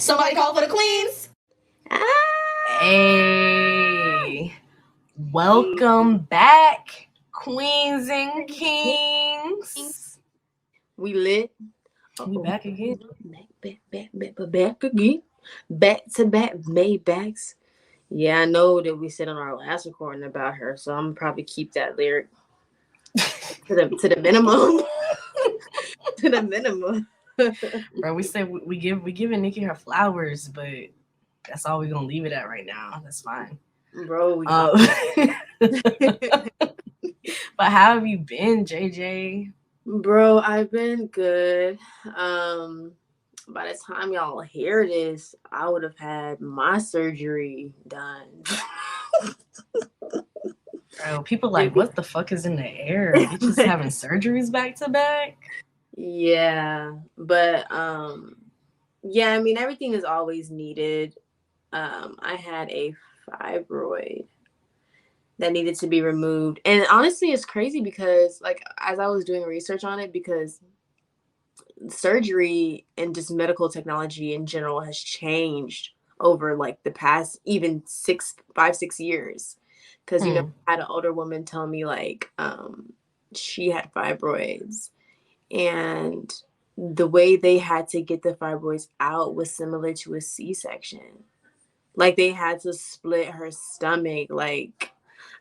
Somebody call for the queens. Hey, welcome back, queens and kings. We lit. We back again. Back again. Back to back Maybachs. Yeah, I know that we said on our last recording about her, so I'm gonna probably keep that lyric to the minimum. To the minimum. Bro, we said we giving Nikki her flowers, but that's all we're gonna leave it at right now. That's fine. Bro, but how have you been, JJ? Bro, I've been good. By the time y'all hear this, I would have had my surgery done. Bro, people like, what the fuck is in the air? Bitches having surgeries back to back? Yeah, but yeah, I mean everything is always needed. I had a fibroid that needed to be removed. And honestly, it's crazy because like as I was doing research on it, because surgery and just medical technology in general has changed over like the past even 5-6 years. Because you know, I had an older woman tell me like she had fibroids, and the way they had to get the fibroids out was similar to a C-section. Like they had to split her stomach. Like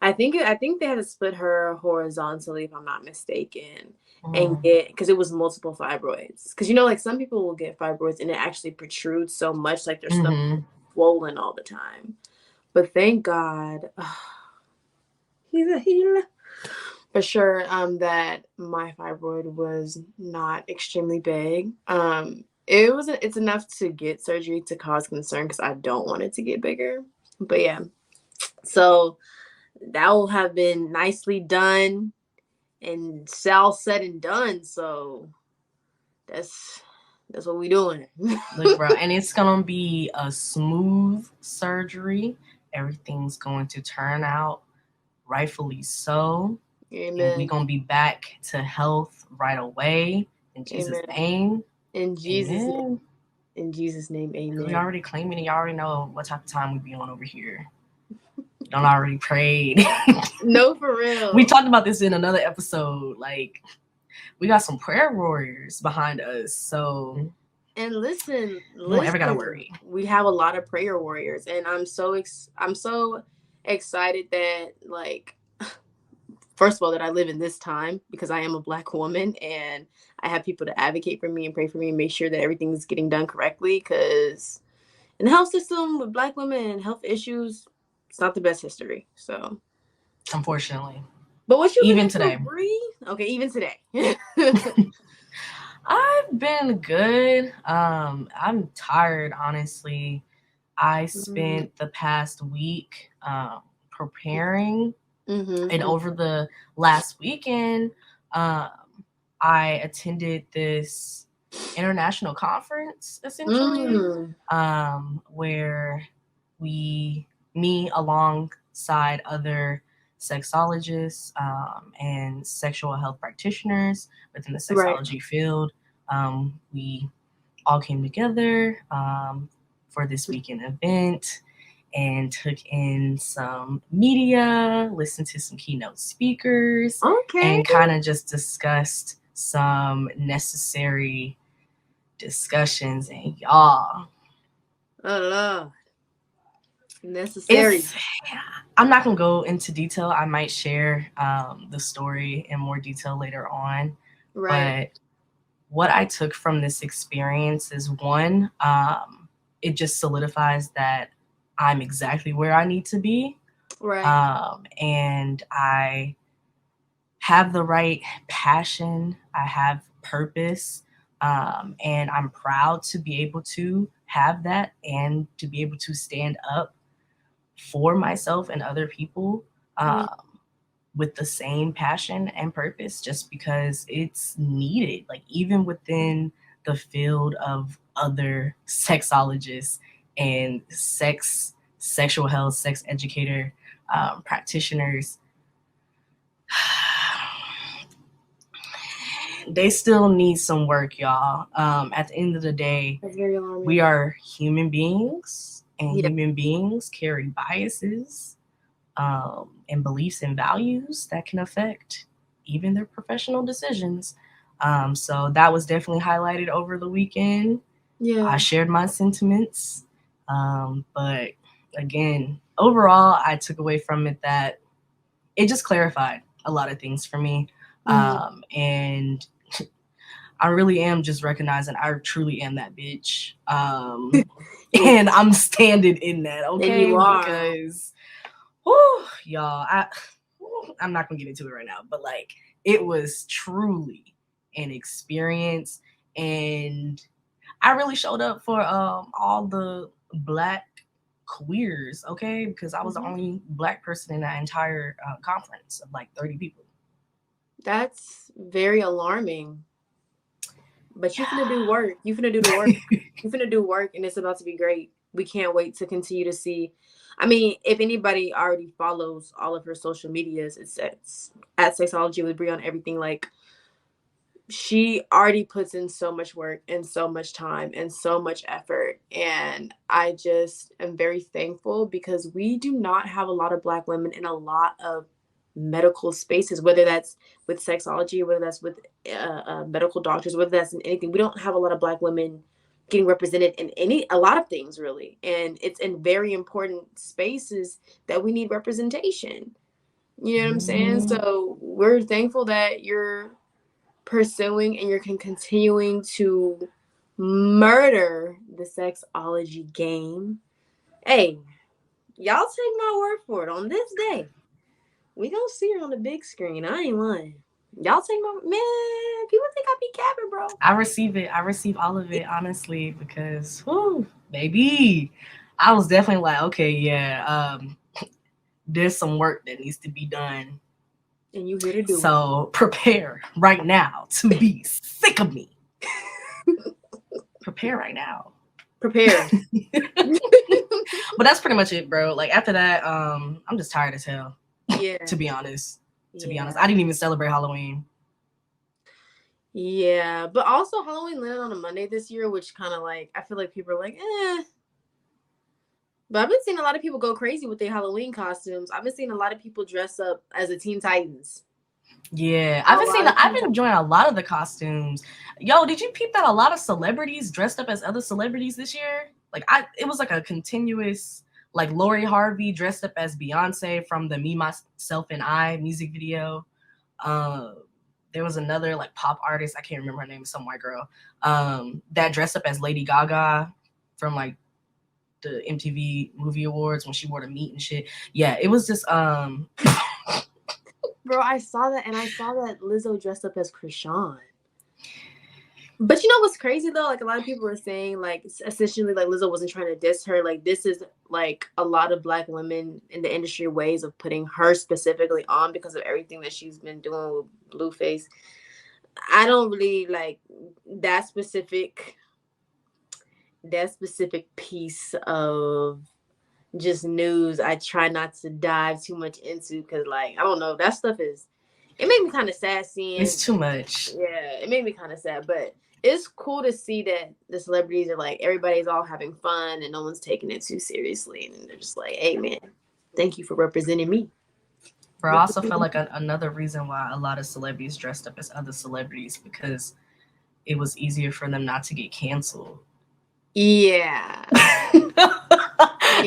I think they had to split her horizontally, if I'm not mistaken, and get, because it was multiple fibroids. Because you know, like some people will get fibroids and it actually protrudes so much, like their stomach swollen all the time. But thank God, he's a healer. For sure, that my fibroid was not extremely big. It's enough to get surgery to cause concern because I don't want it to get bigger. But yeah, so that will have been nicely done and all said and done. So that's what we doing. Look, bro, and it's gonna be a smooth surgery. Everything's going to turn out rightfully so. Amen. And we're gonna be back to health right away. In Jesus' name. In Jesus' name. In Jesus' name, amen. We already claiming it. Y'all already know what type of time we be on over here. Don't already prayed. No, for real. We talked about this in another episode. Like, we got some prayer warriors behind us. So, and listen, don't ever gotta worry. We have a lot of prayer warriors, and I'm so excited that, like, first of all, that I live in this time because I am a Black woman and I have people to advocate for me and pray for me and make sure that everything's getting done correctly. Because in the health system with Black women and health issues, it's not the best history. So, unfortunately. But what you even today? Okay, even today. I've been good. I'm tired, honestly. I spent the past week preparing. And over the last weekend, I attended this international conference, essentially, where me alongside other sexologists and sexual health practitioners within the sexology field, we all came together for this weekend event and took in some media, listened to some keynote speakers, and kind of just discussed some necessary discussions. And y'all, oh Lord, necessary. I'm not gonna go into detail. I might share the story in more detail later on. But what I took from this experience is one, it just solidifies that I'm exactly where I need to be. And I have the right passion. I have purpose. And I'm proud to be able to have that and to be able to stand up for myself and other people with the same passion and purpose, just because it's needed. Like, even within the field of other sexologists and sexual health, sex educator practitioners, they still need some work, y'all. At the end of the day, That's very alarming. we are human beings, and Yeah. human beings carry biases, and beliefs and values that can affect even their professional decisions. So that was definitely highlighted over the weekend. Yeah. I shared my sentiments. But again, overall, I took away from it that it just clarified a lot of things for me. And I really am just recognizing I truly am that bitch. And I'm standing in that, And okay? you are. Because, whew, y'all, I'm not gonna get into it right now, but like, it was truly an experience, and I really showed up for all the Black queers, okay? Because I was the only Black person in that entire conference of like 30 people. That's very alarming. But you finna do work. You finna do the work. You finna do work, and it's about to be great. We can't wait to continue to see. I mean, if anybody already follows all of her social medias, it's at Sexology with Brie on everything. Like, she already puts in so much work and so much time and so much effort. And I just am very thankful because we do not have a lot of Black women in a lot of medical spaces, whether that's with sexology, whether that's with medical doctors, whether that's in anything. We don't have a lot of Black women getting represented in a lot of things, really. And it's in very important spaces that we need representation. You know what I'm saying? So we're thankful that you're pursuing and you're continuing to murder the sexology game. Hey, y'all take my word for it. On this day, we gonna see her on the big screen. I ain't lying. Y'all take my man. People think I be capping, bro. I receive it. I receive all of it, honestly, because, whoo, baby, I was definitely like, okay, yeah, there's some work that needs to be done. And you here to do it. So prepare right now to be sick of me. Prepare right now. Prepare. But that's pretty much it, bro. Like, after that, I'm just tired as hell. Yeah. To be honest. To be Yeah. honest, I didn't even celebrate Halloween. Yeah, but also Halloween landed on a Monday this year, which kind of like, I feel like people are like, eh. But I've been seeing a lot of people go crazy with their Halloween costumes. I've been seeing a lot of people dress up as the Teen Titans. Yeah, I've been enjoying a lot of the costumes. Yo, did you peep that a lot of celebrities dressed up as other celebrities this year? Like, it was like a continuous, like, Lori Harvey dressed up as Beyonce from the Me, Myself, and I music video. There was another like pop artist, I can't remember her name, some white girl, that dressed up as Lady Gaga from like the MTV Movie Awards when she wore the meat and shit. Yeah, it was just Bro, I saw that, and I saw that Lizzo dressed up as Krishan. But you know what's crazy though? Like, a lot of people were saying, like, essentially, like, Lizzo wasn't trying to diss her. Like, this is like a lot of Black women in the industry ways of putting her specifically on because of everything that she's been doing with Blueface. I don't really like that specific piece of just news. I try not to dive too much into because, like, I don't know, that stuff is, it made me kind of sad seeing. it's too much. Yeah, it made me kind of sad, but it's cool to see that the celebrities are like, everybody's all having fun and no one's taking it too seriously, and they're just like, hey man, thank you for representing me. But I also felt like another reason why a lot of celebrities dressed up as other celebrities, because it was easier for them not to get canceled. Yeah.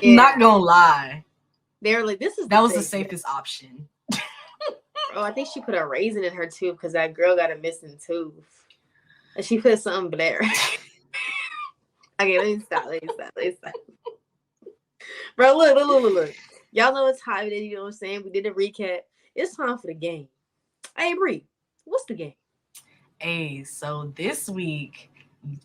Not gonna lie. They were like, that was the safest option. Oh, I think she put a raisin in her tooth because that girl got a missing tooth. And she put something there. Okay, let me stop. Bro, look. Y'all know what time it is, you know what I'm saying? We did a recap. It's time for the game. Hey, Bree, what's the game? Hey, so this week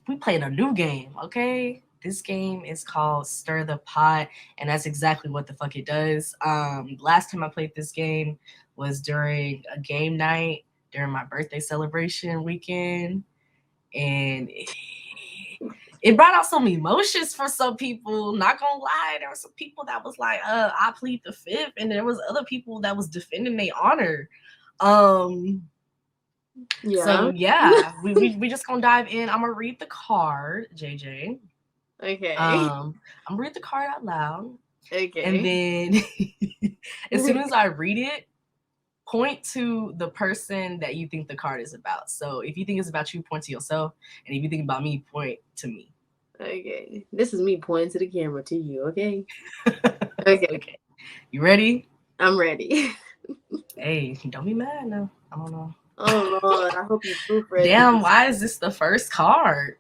we played a new game, okay? This game is called Stir the Pot, and that's exactly what the fuck it does. Last time I played this game was during a game night during my birthday celebration weekend, and it brought out some emotions for some people. Not gonna lie, there were some people that was like, I plead the fifth, and there was other people that was defending their honor. So Yeah. yeah, we just gonna dive in. I'm gonna read the card, JJ. Okay. I'm gonna read the card out loud, and Okay. then as soon as I read it, point to the person that you think the card is about. So if you think it's about you, point to yourself, and if you think about me, point to me. Okay. This is me pointing to the camera to you, okay? Okay. Okay, you ready? I'm ready. Hey, don't be mad now. I don't know. Oh Lord, I hope you proofread Damn, this. why is this the first card?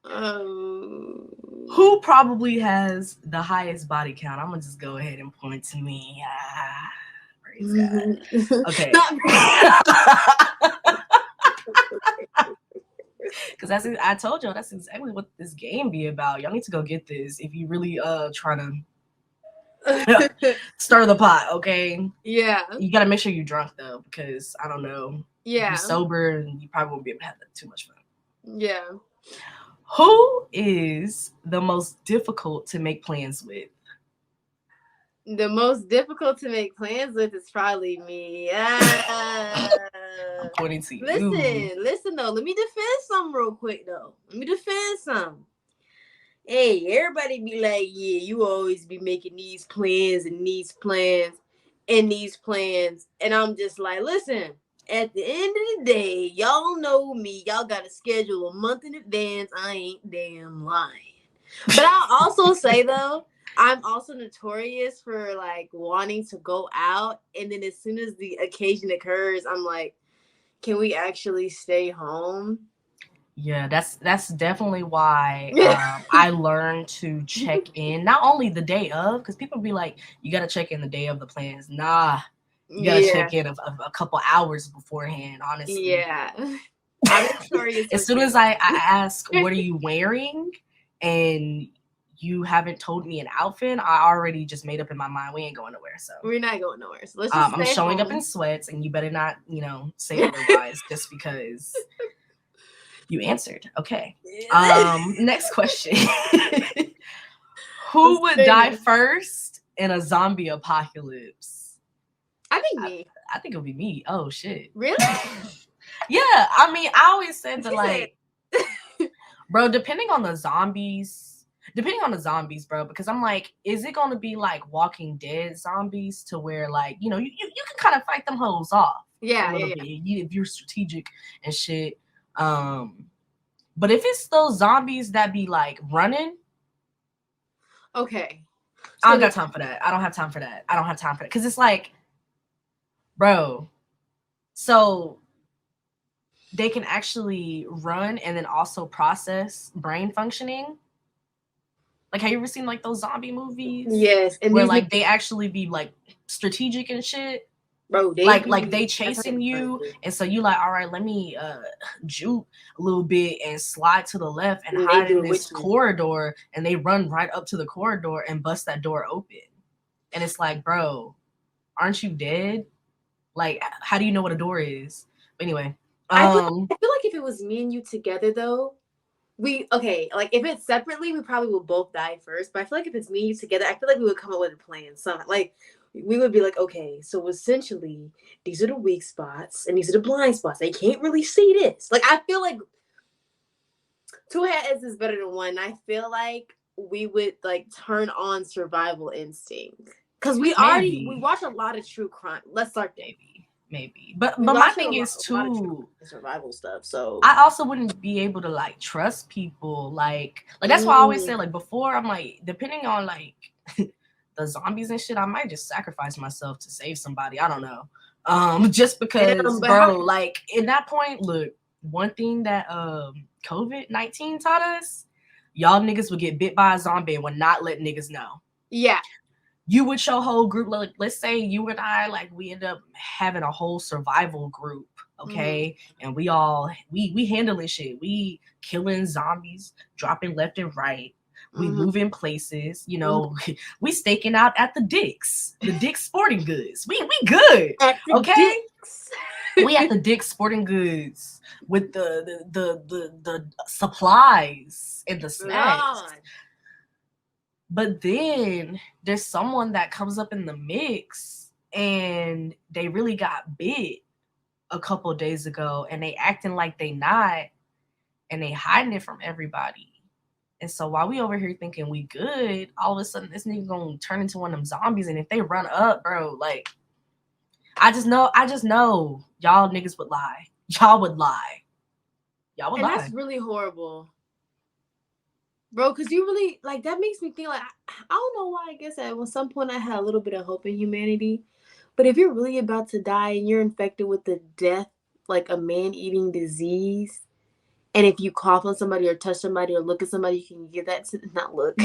Um, Who probably has the highest body count? I'm gonna just go ahead and point to me. Praise God. Okay. not Because I told y'all that's exactly what this game be about. Y'all need to go get this if you really trying to stir the pot, okay? Yeah. You gotta make sure you're drunk though, because I don't know. If you're Yeah. sober, you probably won't be able to have too much fun. Yeah. Who is the most difficult to make plans with? The most difficult to make plans with is probably me. I'm pointing to you. Listen though. Let me defend some real quick though. Let me defend some. Hey, everybody be like, yeah, you always be making these plans and these plans and these plans. And I'm just like, listen, at the end of the day, y'all know me. Y'all got to schedule a month in advance. I ain't damn lying. But I'll also say, though, I'm also notorious for like wanting to go out. And then as soon as the occasion occurs, I'm like, can we actually stay home? Yeah, that's definitely why I learned to check in not only the day of, because people be like, you got to check in the day of the plans. Nah, you got to Yeah. check in a couple hours beforehand, honestly. Yeah. I'm notorious for As soon as I ask, what are you wearing? And you haven't told me an outfit, I already just made up in my mind, we ain't going nowhere. So we're not going nowhere. So let's just I'm stay showing home. up in sweats, and you better not, say otherwise just because you answered. Okay. Next question. Who would die first in a zombie apocalypse? I think me. I think it would be me. Oh shit. Really? Yeah. I mean, I always said that, like, bro, depending on the zombies, bro, because I'm like, is it gonna be like Walking Dead zombies to where, like, you can kind of fight them hoes off a little bit if you're strategic and shit. But if it's those zombies that be like running, okay. I don't got time for that. I don't have time for that. Because it's like, bro, so they can actually run and then also process brain functioning. Like, have you ever seen like those zombie movies? Yes. And where like they actually be like strategic and shit. Bro, like they chasing you, and so you like, all right, let me juke a little bit and slide to the left and hide in this corridor, and they run right up to the corridor and bust that door open. And it's like, bro, aren't you dead? Like, how do you know what a door is? But anyway, I feel like if it was me and you together though, like if it's separately, we probably will both die first. But I feel like if it's me and you together, I feel like we would come up with a plan. So like we would be like, okay, so essentially these are the weak spots and these are the blind spots. They can't really see this. Like I feel like two heads is better than one. I feel like we would like turn on survival instinct. Cause we watch a lot of true crime. Let's start there. Maybe. But my thing is too survival stuff. So I also wouldn't be able to like trust people. Like that's why I always say, like, before, I'm like, depending on like the zombies and shit, I might just sacrifice myself to save somebody. I don't know. Just because, bro, like in that point, look, one thing that COVID-19 taught us, y'all niggas would get bit by a zombie and would not let niggas know. Yeah. You with your whole group, like, let's say you and I, like, we end up having a whole survival group, okay? Mm-hmm. And we handling shit. We killing zombies, dropping left and right. We moving places, we staking out at the Dick's Sporting Goods. We good, okay? We at the Dick's Sporting Goods with the supplies and the snacks. God. But then there's someone that comes up in the mix and they really got bit. a couple of days ago, and they acting like they not, and they hiding it from everybody. And so while we over here thinking we good, all of a sudden this nigga gonna turn into one of them zombies. And if they run up, bro, like I just know y'all niggas would lie. Y'all would lie. And that's really horrible. Bro, because you really, like, that makes me think, like, I don't know why. I guess at some point I had a little bit of hope in humanity. But if you're really about to die and you're infected with the death, like a man-eating disease, and if you cough on somebody or touch somebody or look at somebody, you can give that to, not look,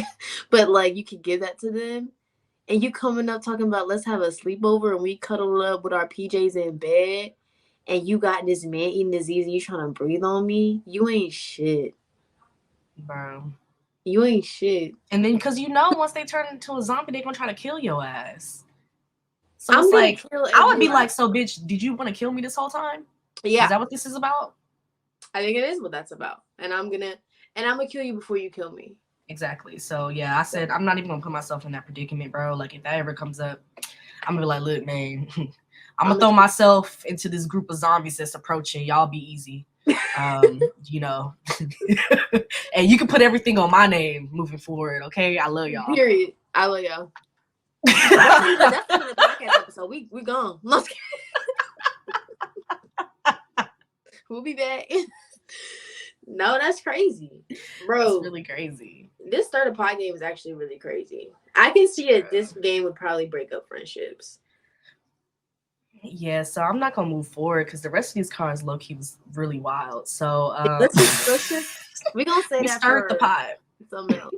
but, like, you can give that to them. And you coming up talking about, let's have a sleepover and we cuddle up with our PJs in bed, and you got this man-eating disease and you trying to breathe on me, you ain't shit. Bro. You ain't shit. And then, because once they turn into a zombie, they're going to try to kill your ass. So it's like, I would be like, so bitch, did you want to kill me this whole time? Yeah. Is that what this is about? I think it is what that's about. And I'm gonna kill you before you kill me. Exactly. So yeah, I said, I'm not even gonna put myself in that predicament, bro. Like, if that ever comes up, I'm gonna be like, look, man, I'm gonna throw myself into this group of zombies that's approaching. Y'all be easy. And you can put everything on my name moving forward, okay? I love y'all. Period. I love y'all. That's the podcast episode. We gone. We'll be back. No, that's crazy, bro. It's really crazy. This starter pod game is actually really crazy. I can see that this game would probably break up friendships. Yeah, so I'm not gonna move forward because the rest of these cards low-key was really wild. So let's just we gonna say that start the pod. Something else.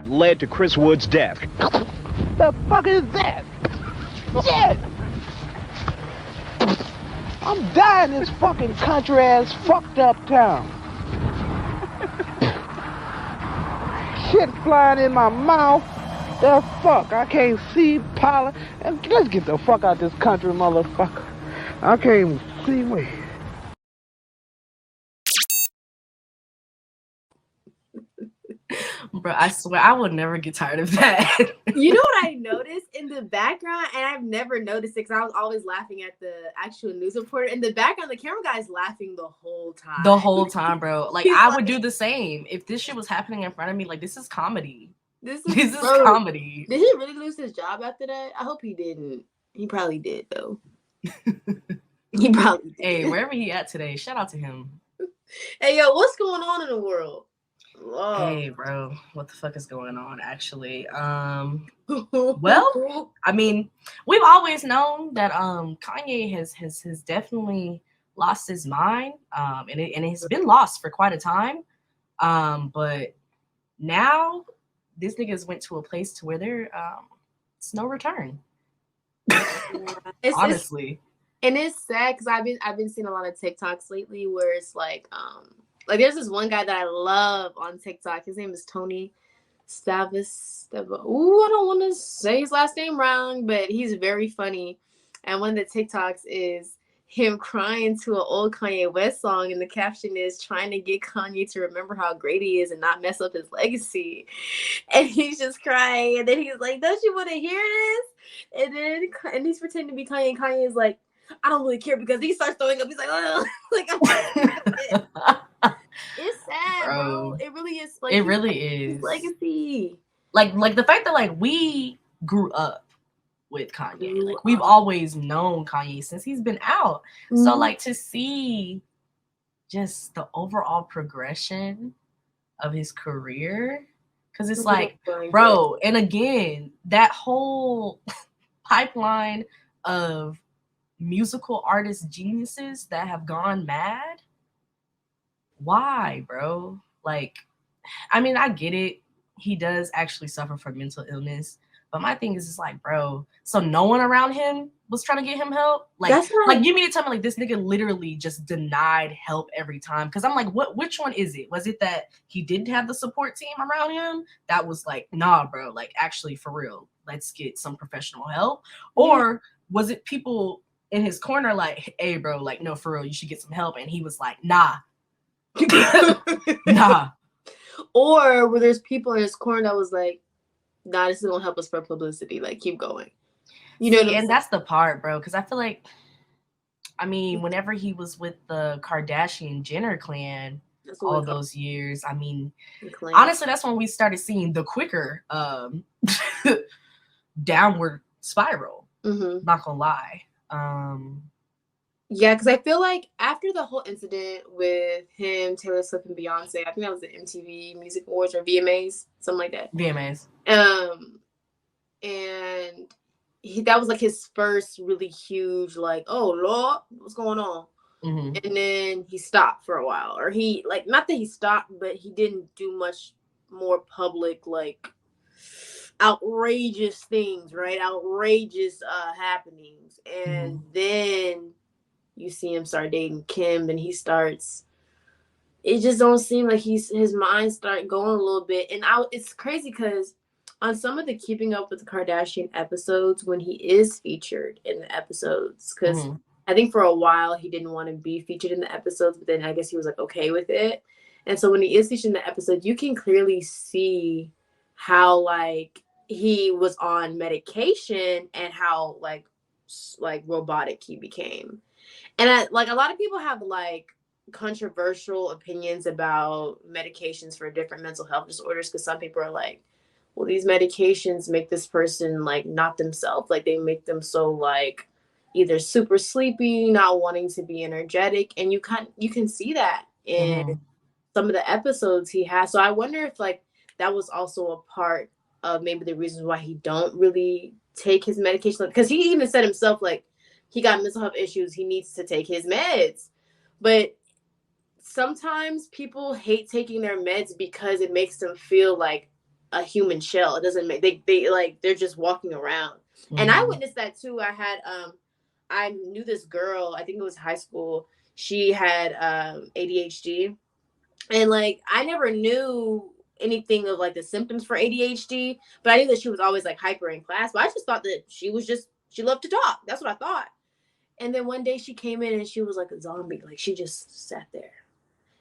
Led to Chris Wood's death. The fuck is that? Shit! I'm dying in this fucking country ass fucked up town. Shit flying in my mouth. The fuck? I can't see pollen. And let's get the fuck out this country, motherfucker. I can't even see me. Bro, I swear I would never get tired of that. You know what I noticed in the background, and I've never noticed it because I was always laughing at the actual news reporter. In the background, the camera guy is laughing the whole time. The whole time, bro. Like, I would do the same if this shit was happening in front of me. Like, this is comedy. This is comedy. Did he really lose his job after that? I hope he didn't. He probably did, though. He probably did. Hey, wherever he at today, shout out to him. Hey, yo, what's going on in the world? Whoa. Hey, bro, what the fuck is going on, actually? Well, I mean, we've always known that Kanye has definitely lost his mind, and it has been lost for quite a time. But now this niggas went to a place to where it's no return. Honestly. And it's sad because I've been seeing a lot of TikToks lately where it's like there's this one guy that I love on TikTok. His name is Tony Stavis. Ooh, I don't want to say his last name wrong, but he's very funny. And one of the TikToks is him crying to an old Kanye West song, and the caption is trying to get Kanye to remember how great he is and not mess up his legacy. And he's just crying, and then he's like, "Don't you want to hear this?" And he's pretending to be Kanye, and Kanye is like, "I don't really care," because he starts throwing up. He's like, "Oh," like, it's sad, bro. It really is. Like, it really is legacy. Like the fact that like we grew up with Kanye, like we've always known Kanye since he's been out. Mm-hmm. So like to see just the overall progression of his career, because it's like, bro, and again, that whole pipeline of musical artist geniuses that have gone mad. Why, bro? Like, I mean, I get it. He does actually suffer from mental illness. But my thing is just like, bro, so no one around him was trying to get him help? Like, like you mean to tell me like this nigga literally just denied help every time? Because I'm like, which one is it? Was it that he didn't have the support team around him that was like, nah, bro, like actually for real, let's get some professional help? Or was it people in his corner like, hey, bro, like, no, for real, you should get some help? And he was like, nah. Nah. Or where there's people in his corner that was like, nah, this is gonna help us for publicity. Like, keep going. You know what See, I'm and saying? that's the part, bro, because I feel like, I mean, whenever he was with the Kardashian Jenner clan That's what we all call those years, I mean, the clan. honestly, that's when we started seeing the quicker downward spiral. Mm-hmm. Not gonna lie. Yeah, because I feel like after the whole incident with him, Taylor Swift, and Beyonce, I think that was the MTV Music Awards or VMAs, something like that. VMAs. And that was like his first really huge, like, oh Lord, what's going on? Mm-hmm. And then he stopped for a while, or he, like, not that he stopped, but he didn't do much more public, like, outrageous things, right? Outrageous happenings. And then you see him start dating Kim, and he starts, it just don't seem like his mind start going a little bit. And it's crazy because on some of the Keeping Up with the Kardashian episodes, when he is featured in the episodes, because I think for a while he didn't want to be featured in the episodes, but then I guess he was like okay with it. And so when he is featured in the episode, you can clearly see how, like, he was on medication and how like robotic he became. And like, a lot of people have like controversial opinions about medications for different mental health disorders, because some people are like, well, these medications make this person like not themselves, like they make them so like either super sleepy, not wanting to be energetic, and you can see that in some of the episodes he has. So I wonder if like that was also a part of maybe the reasons why he don't really take his medication, because he even said himself like he got mental health issues, he needs to take his meds. But sometimes people hate taking their meds because it makes them feel like a human shell. It doesn't make they like they're just walking around. And I witnessed that too. I knew this girl, I think it was high school. She had ADHD, and like I never knew anything of like the symptoms for ADHD, but I knew that she was always like hyper in class. But I just thought that she loved to talk. That's what I thought. And then one day she came in and she was like a zombie. Like she just sat there.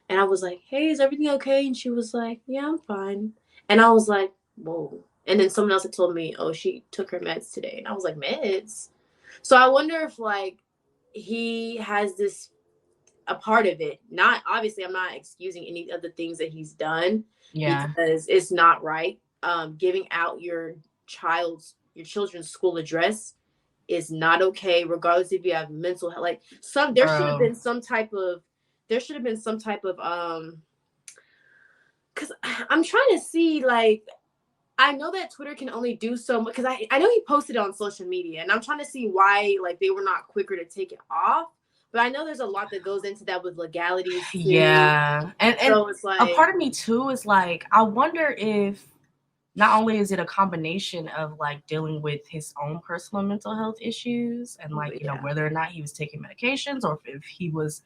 And I was like, hey, is everything okay? And she was like, yeah, I'm fine. And I was like, whoa. And then someone else had told me, oh, she took her meds today. And I was like, meds? So I wonder if like he has this, a part of it. Not, obviously, I'm not excusing any of the things that he's done, because it's not right. Giving out your children's school address is not okay, regardless if you have mental health. Like there should have been some type of because I'm trying to see, like, I know that Twitter can only do so much, because I know he posted it on social media, and I'm trying to see why like they were not quicker to take it off. But I know there's a lot that goes into that with legalities too. Yeah. And so it's like a part of me too is like, I wonder if not only is it a combination of like dealing with his own personal mental health issues and like, you know, whether or not he was taking medications, or if he was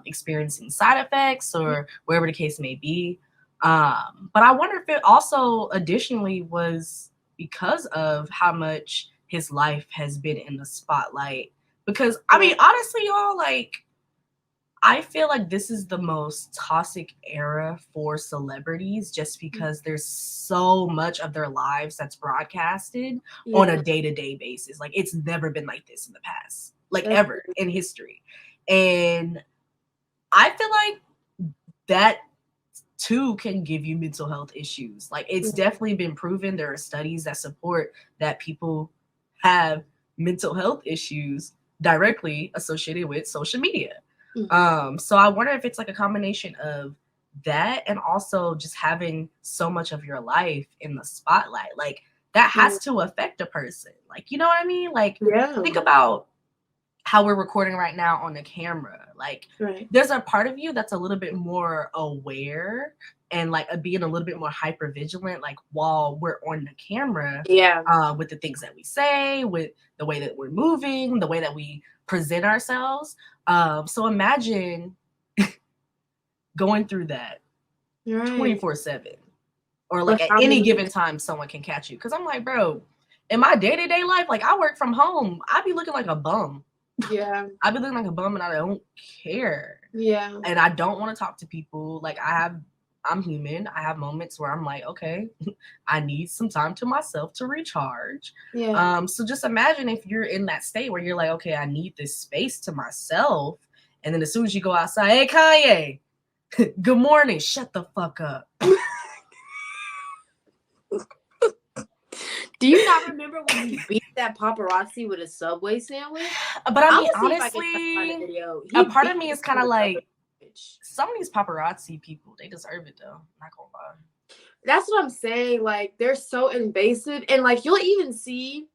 experiencing side effects, or wherever the case may be. But I wonder if it also additionally was because of how much his life has been in the spotlight. Because I mean, honestly, y'all, like, I feel like this is the most toxic era for celebrities, just because there's so much of their lives that's broadcasted on a day-to-day basis. Like, it's never been like this in the past, like ever in history. And I feel like that too can give you mental health issues. Like, it's definitely been proven. There are studies that support that people have mental health issues directly associated with social media. So I wonder if it's like a combination of that, and also just having so much of your life in the spotlight. Like, that has to affect a person. Like, you know what I mean? Like, think about how we're recording right now on the camera. Like, there's a part of you that's a little bit more aware and like being a little bit more hyper vigilant, like while we're on the camera, with the things that we say, with the way that we're moving, the way that we present ourselves. So imagine going through that 24/7, or like at any given time someone can catch you. Because I'm like, bro, in my day-to-day life, like, I work from home, I be looking like a bum. I be looking like a bum, and I don't care. And I don't want to talk to people. Like, I have I'm human. I have moments where I'm like, okay, I need some time to myself to recharge. Yeah. So just imagine if you're in that state where you're like, okay, I need this space to myself. And then as soon as you go outside, hey, Kanye, good morning. Shut the fuck up. Do you not remember when he beat that paparazzi with a Subway sandwich? But I mean, See if I can find a honestly, video. a He part of beat me this is kind with of a Subway like, sandwich. some of these paparazzi people, they deserve it though. Not gonna lie. That's what I'm saying. Like, they're so invasive. And like, you'll even see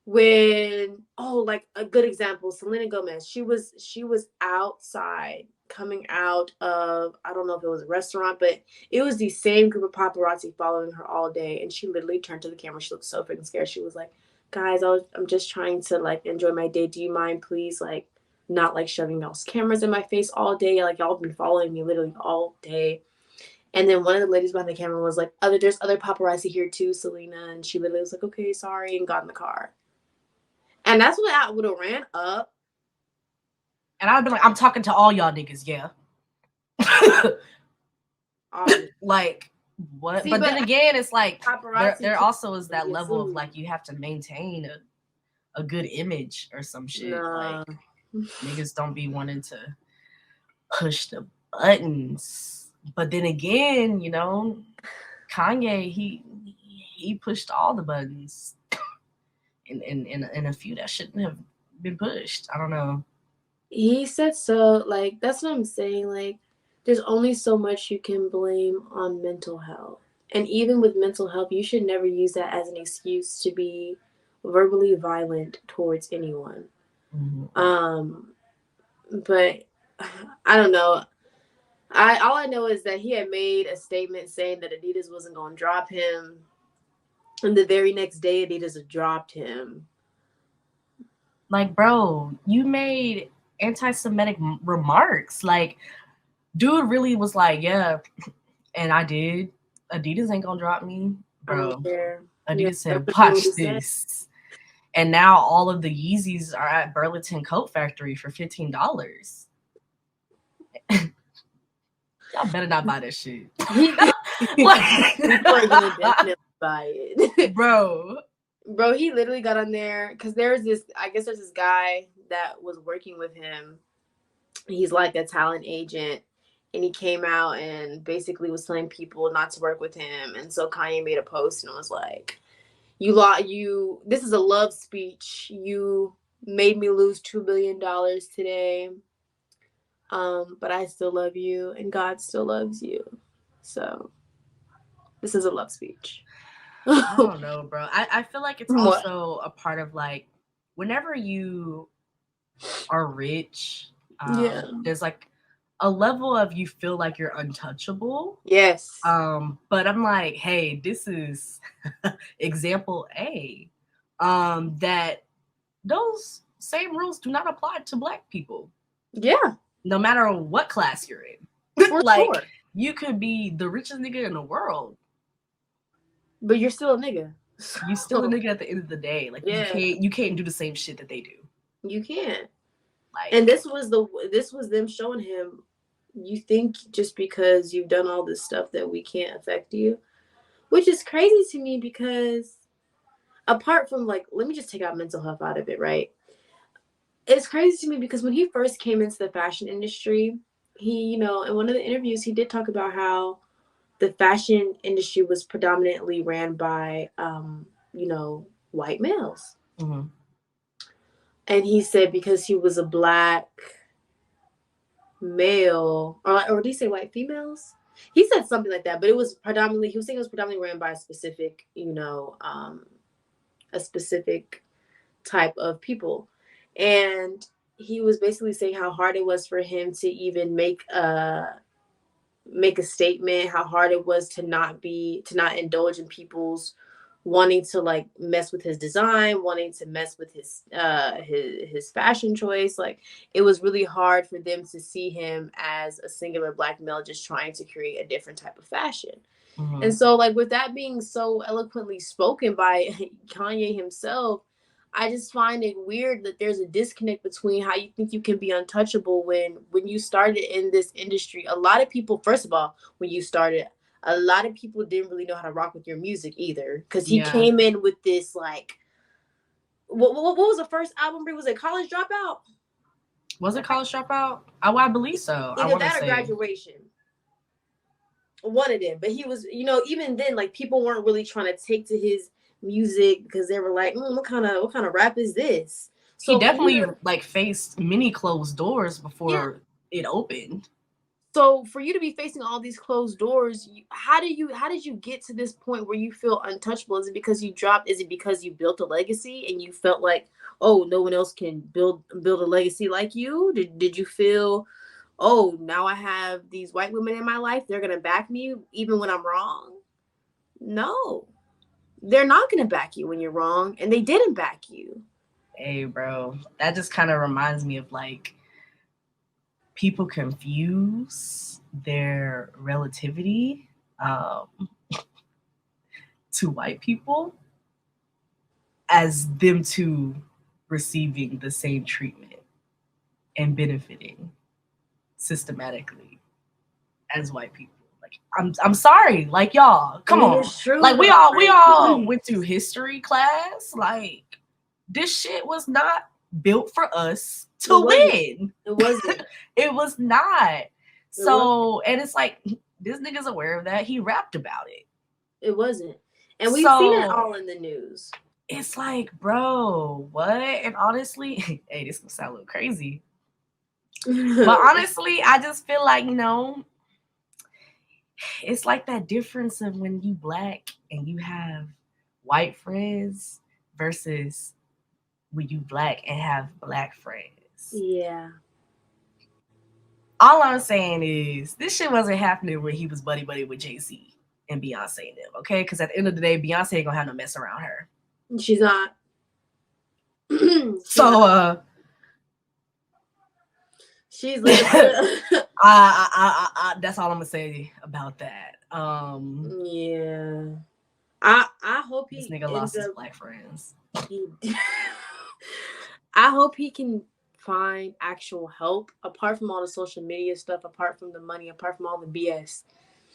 when, like a good example, Selena Gomez, she was outside coming out of, I don't know if it was a restaurant, but it was the same group of paparazzi following her all day. And she literally turned to the camera. She looked so freaking scared. She was like, guys, I'm just trying to like enjoy my day. Do you mind please like not like shoving y'all's cameras in my face all day? Like, y'all been following me literally all day. And then one of the ladies behind the camera was like, there's other paparazzi here too, Selena. And she literally was like, okay, sorry, and got in the car. And that's what I would have ran up. And I'd be like, I'm talking to all y'all niggas, yeah. Like, what? See, but then again, it's like, there also is that level of like, you have to maintain a good image or some shit. Nah. Like, niggas don't be wanting to push the buttons. But then again, you know, Kanye, he pushed all the buttons. In a few that shouldn't have been pushed. I don't know. He said so, like, that's what I'm saying. Like, there's only so much you can blame on mental health. And even with mental health, you should never use that as an excuse to be verbally violent towards anyone. Mm-hmm. But I don't know. All I know is that he had made a statement saying that Adidas wasn't going to drop him. And the very next day, Adidas had dropped him. Like, bro, you made anti-Semitic remarks. Like, dude really was like, yeah, and I did. Adidas ain't gonna drop me, bro. Adidas said, watch this. And now all of the Yeezys are at Burlington Coat Factory for $15. Y'all better not buy that shit. People are gonna definitely buy it. Bro, he literally got on there because there's this guy that was working with him. He's like a talent agent, and he came out and basically was telling people not to work with him. And so Kanye made a post and was like, this is a love speech. You made me lose $2 billion today. But I still love you and God still loves you. So this is a love speech. I don't know, bro. I feel like it's also a part of like, whenever you are rich, there's like a level of you feel like you're untouchable. Yes. But I'm like, hey, this is example A, that those same rules do not apply to Black people. Yeah. No matter what class you're in. Like, sure. You could be the richest nigga in the world, but you're still a nigga. You still a nigga at the end of the day. Like, you can't do the same shit that they do. You can't. Like, and this was them showing him, you think just because you've done all this stuff that we can't affect you, which is crazy to me because apart from like, let me just take out mental health out of it, right? It's crazy to me because when he first came into the fashion industry, he, in one of the interviews, he did talk about how the fashion industry was predominantly ran by, white males. Mm-hmm. And he said because he was a Black male, or did he say white females? He said something like that, but he was predominantly ran by a specific, a specific type of people. And he was basically saying how hard it was for him to even make a statement, how hard it was to not indulge in people's wanting to like mess with his design, wanting to mess with his fashion choice. Like, it was really hard for them to see him as a singular Black male just trying to create a different type of fashion. Mm-hmm. And so, like, with that being so eloquently spoken by Kanye himself, I just find it weird that there's a disconnect between how you think you can be untouchable when you started in this industry. A lot of people, first of all, when you started, a lot of people didn't really know how to rock with your music either. Because he came in with this like, what was the first album? Was it College Dropout? Was it College Dropout? I believe so. Either that or Graduation. One of them. But he was, even then, like people weren't really trying to take to his music because they were like, what kind of rap is this? So he definitely like faced many closed doors before it opened. So for you to be facing all these closed doors, how did you get to this point where you feel untouchable? Is it because you dropped? Is it because you built a legacy and you felt like, oh, no one else can build a legacy like you? Did you feel, oh, now I have these white women in my life, they're gonna back me even when I'm wrong? No, they're not gonna back you when you're wrong, and they didn't back you. Hey, bro, that just kind of reminds me of like, people confuse their relativity to white people as them two receiving the same treatment and benefiting systematically as white people. Like, I'm sorry, like y'all, come on. Like we all went through history class. Like, this shit was not built for us to win. It wasn't. It was not. So, and it's like, this nigga's aware of that. He rapped about it. It wasn't. And we've seen it all in the news. It's like, bro, what? And honestly, hey, this gonna sound a little crazy. But honestly, I just feel like, it's like that difference of when you black and you have white friends versus when you black and have black friends. Yeah. All I'm saying is this shit wasn't happening when he was buddy with Jay-Z and Beyonce and them, okay? Because at the end of the day, Beyonce ain't gonna have no mess around her. She's not. She's like, I that's all I'm gonna say about that. Yeah. I hope this nigga lost his black friends. I hope he can find actual help apart from all the social media stuff, apart from the money, apart from all the BS.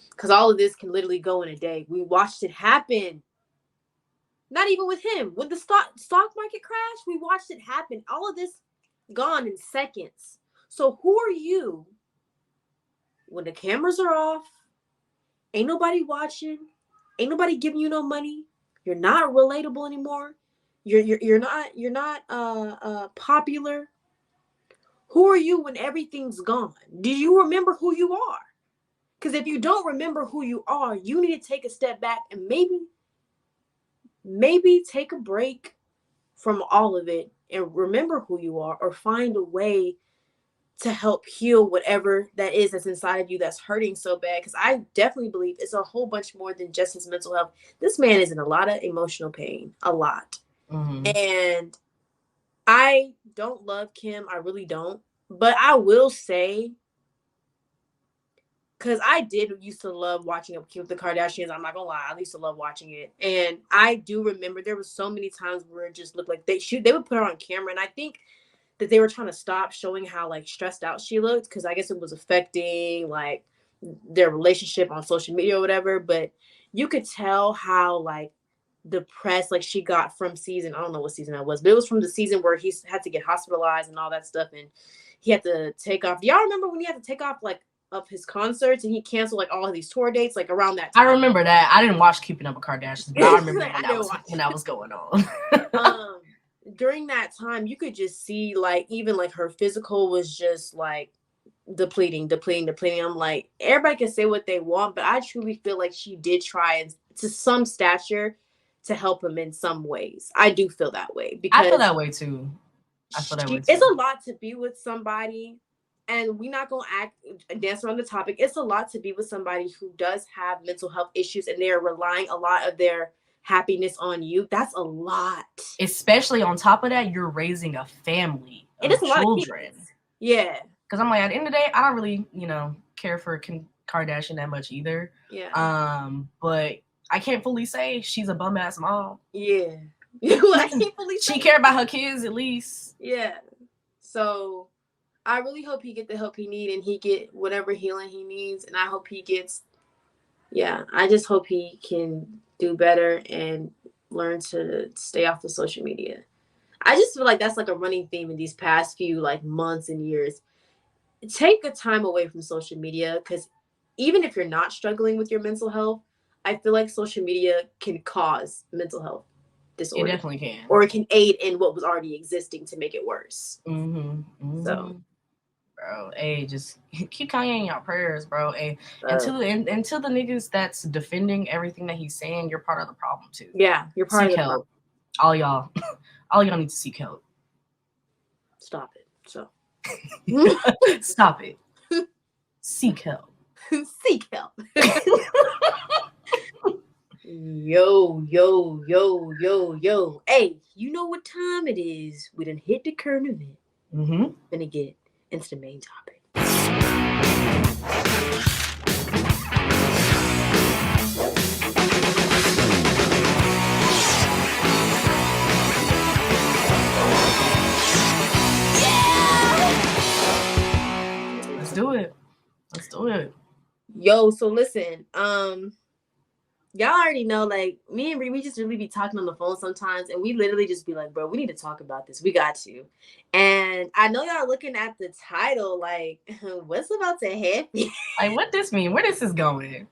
Because all of this can literally go in a day. We watched it happen. Not even with him. With the stock market crash, we watched it happen. All of this gone in seconds. So who are you when the cameras are off? Ain't nobody watching. Ain't nobody giving you no money. You're not relatable anymore. You're not popular. Who are you when everything's gone? Do you remember who you are? Because if you don't remember who you are, you need to take a step back and maybe take a break from all of it and remember who you are, or find a way to help heal whatever that is that's inside of you that's hurting so bad. Because I definitely believe it's a whole bunch more than just his mental health. This man is in a lot of emotional pain, a lot. Mm-hmm. And I don't love Kim. I really don't. But I will say, because I used to love watching Kim with the Kardashians. I'm not gonna lie, I used to love watching it, and I do remember there was so many times where it just looked like they would put her on camera, and I think that they were trying to stop showing how like stressed out she looked, because I guess it was affecting like their relationship on social media or whatever. But you could tell how like depressed like she got from season, I don't know what season that was, but it was from the season where he had to get hospitalized and all that stuff, and he had to take off. Do y'all remember when he had to take off like of his concerts and he canceled like all of these tour dates like around that time? I remember that. I didn't watch Keeping Up with Kardashians, but I remember when that was going on. During that time, you could just see like even like her physical was just like depleting. I'm like, everybody can say what they want, but I truly feel like she did try to some stature to help him in some ways. I do feel that way, because I feel that way too. It's a lot to be with somebody, and we're not gonna dance around the topic. It's a lot to be with somebody who does have mental health issues and they're relying a lot of their happiness on you. That's a lot. Especially on top of that, you're raising a family of children. Yeah. Because I'm like, at the end of the day, I don't really, care for Kim Kardashian that much either. Yeah. But I can't fully say she's a bum ass mom. Yeah. I can't fully She care about her kids at least. Yeah. So I really hope he get the help he need and he get whatever healing he needs. And I hope he gets, I just hope he can do better and learn to stay off of social media. I just feel like that's like a running theme in these past few like months and years. Take a time away from social media, because even if you're not struggling with your mental health, I feel like social media can cause mental health disorder. It definitely can. Or it can aid in what was already existing to make it worse. So, bro, hey, just keep Kanye in your prayers, bro. And until the niggas that's defending everything that he's saying, you're part of the problem too. Yeah, you're part of the help. Problem. All y'all need to seek help. Stop it. So stop it. Seek help. Seek help. Yo. Hey, you know what time it is? We done hit the current event. Gonna get into the main topic. Let's do it. Yo, so listen, y'all already know, like, me and Bree, we just really be talking on the phone sometimes, and we literally just be like, bro, we need to talk about this. We got to. And I know y'all looking at the title, like, what's about to happen? Like, what this mean? Where this is going?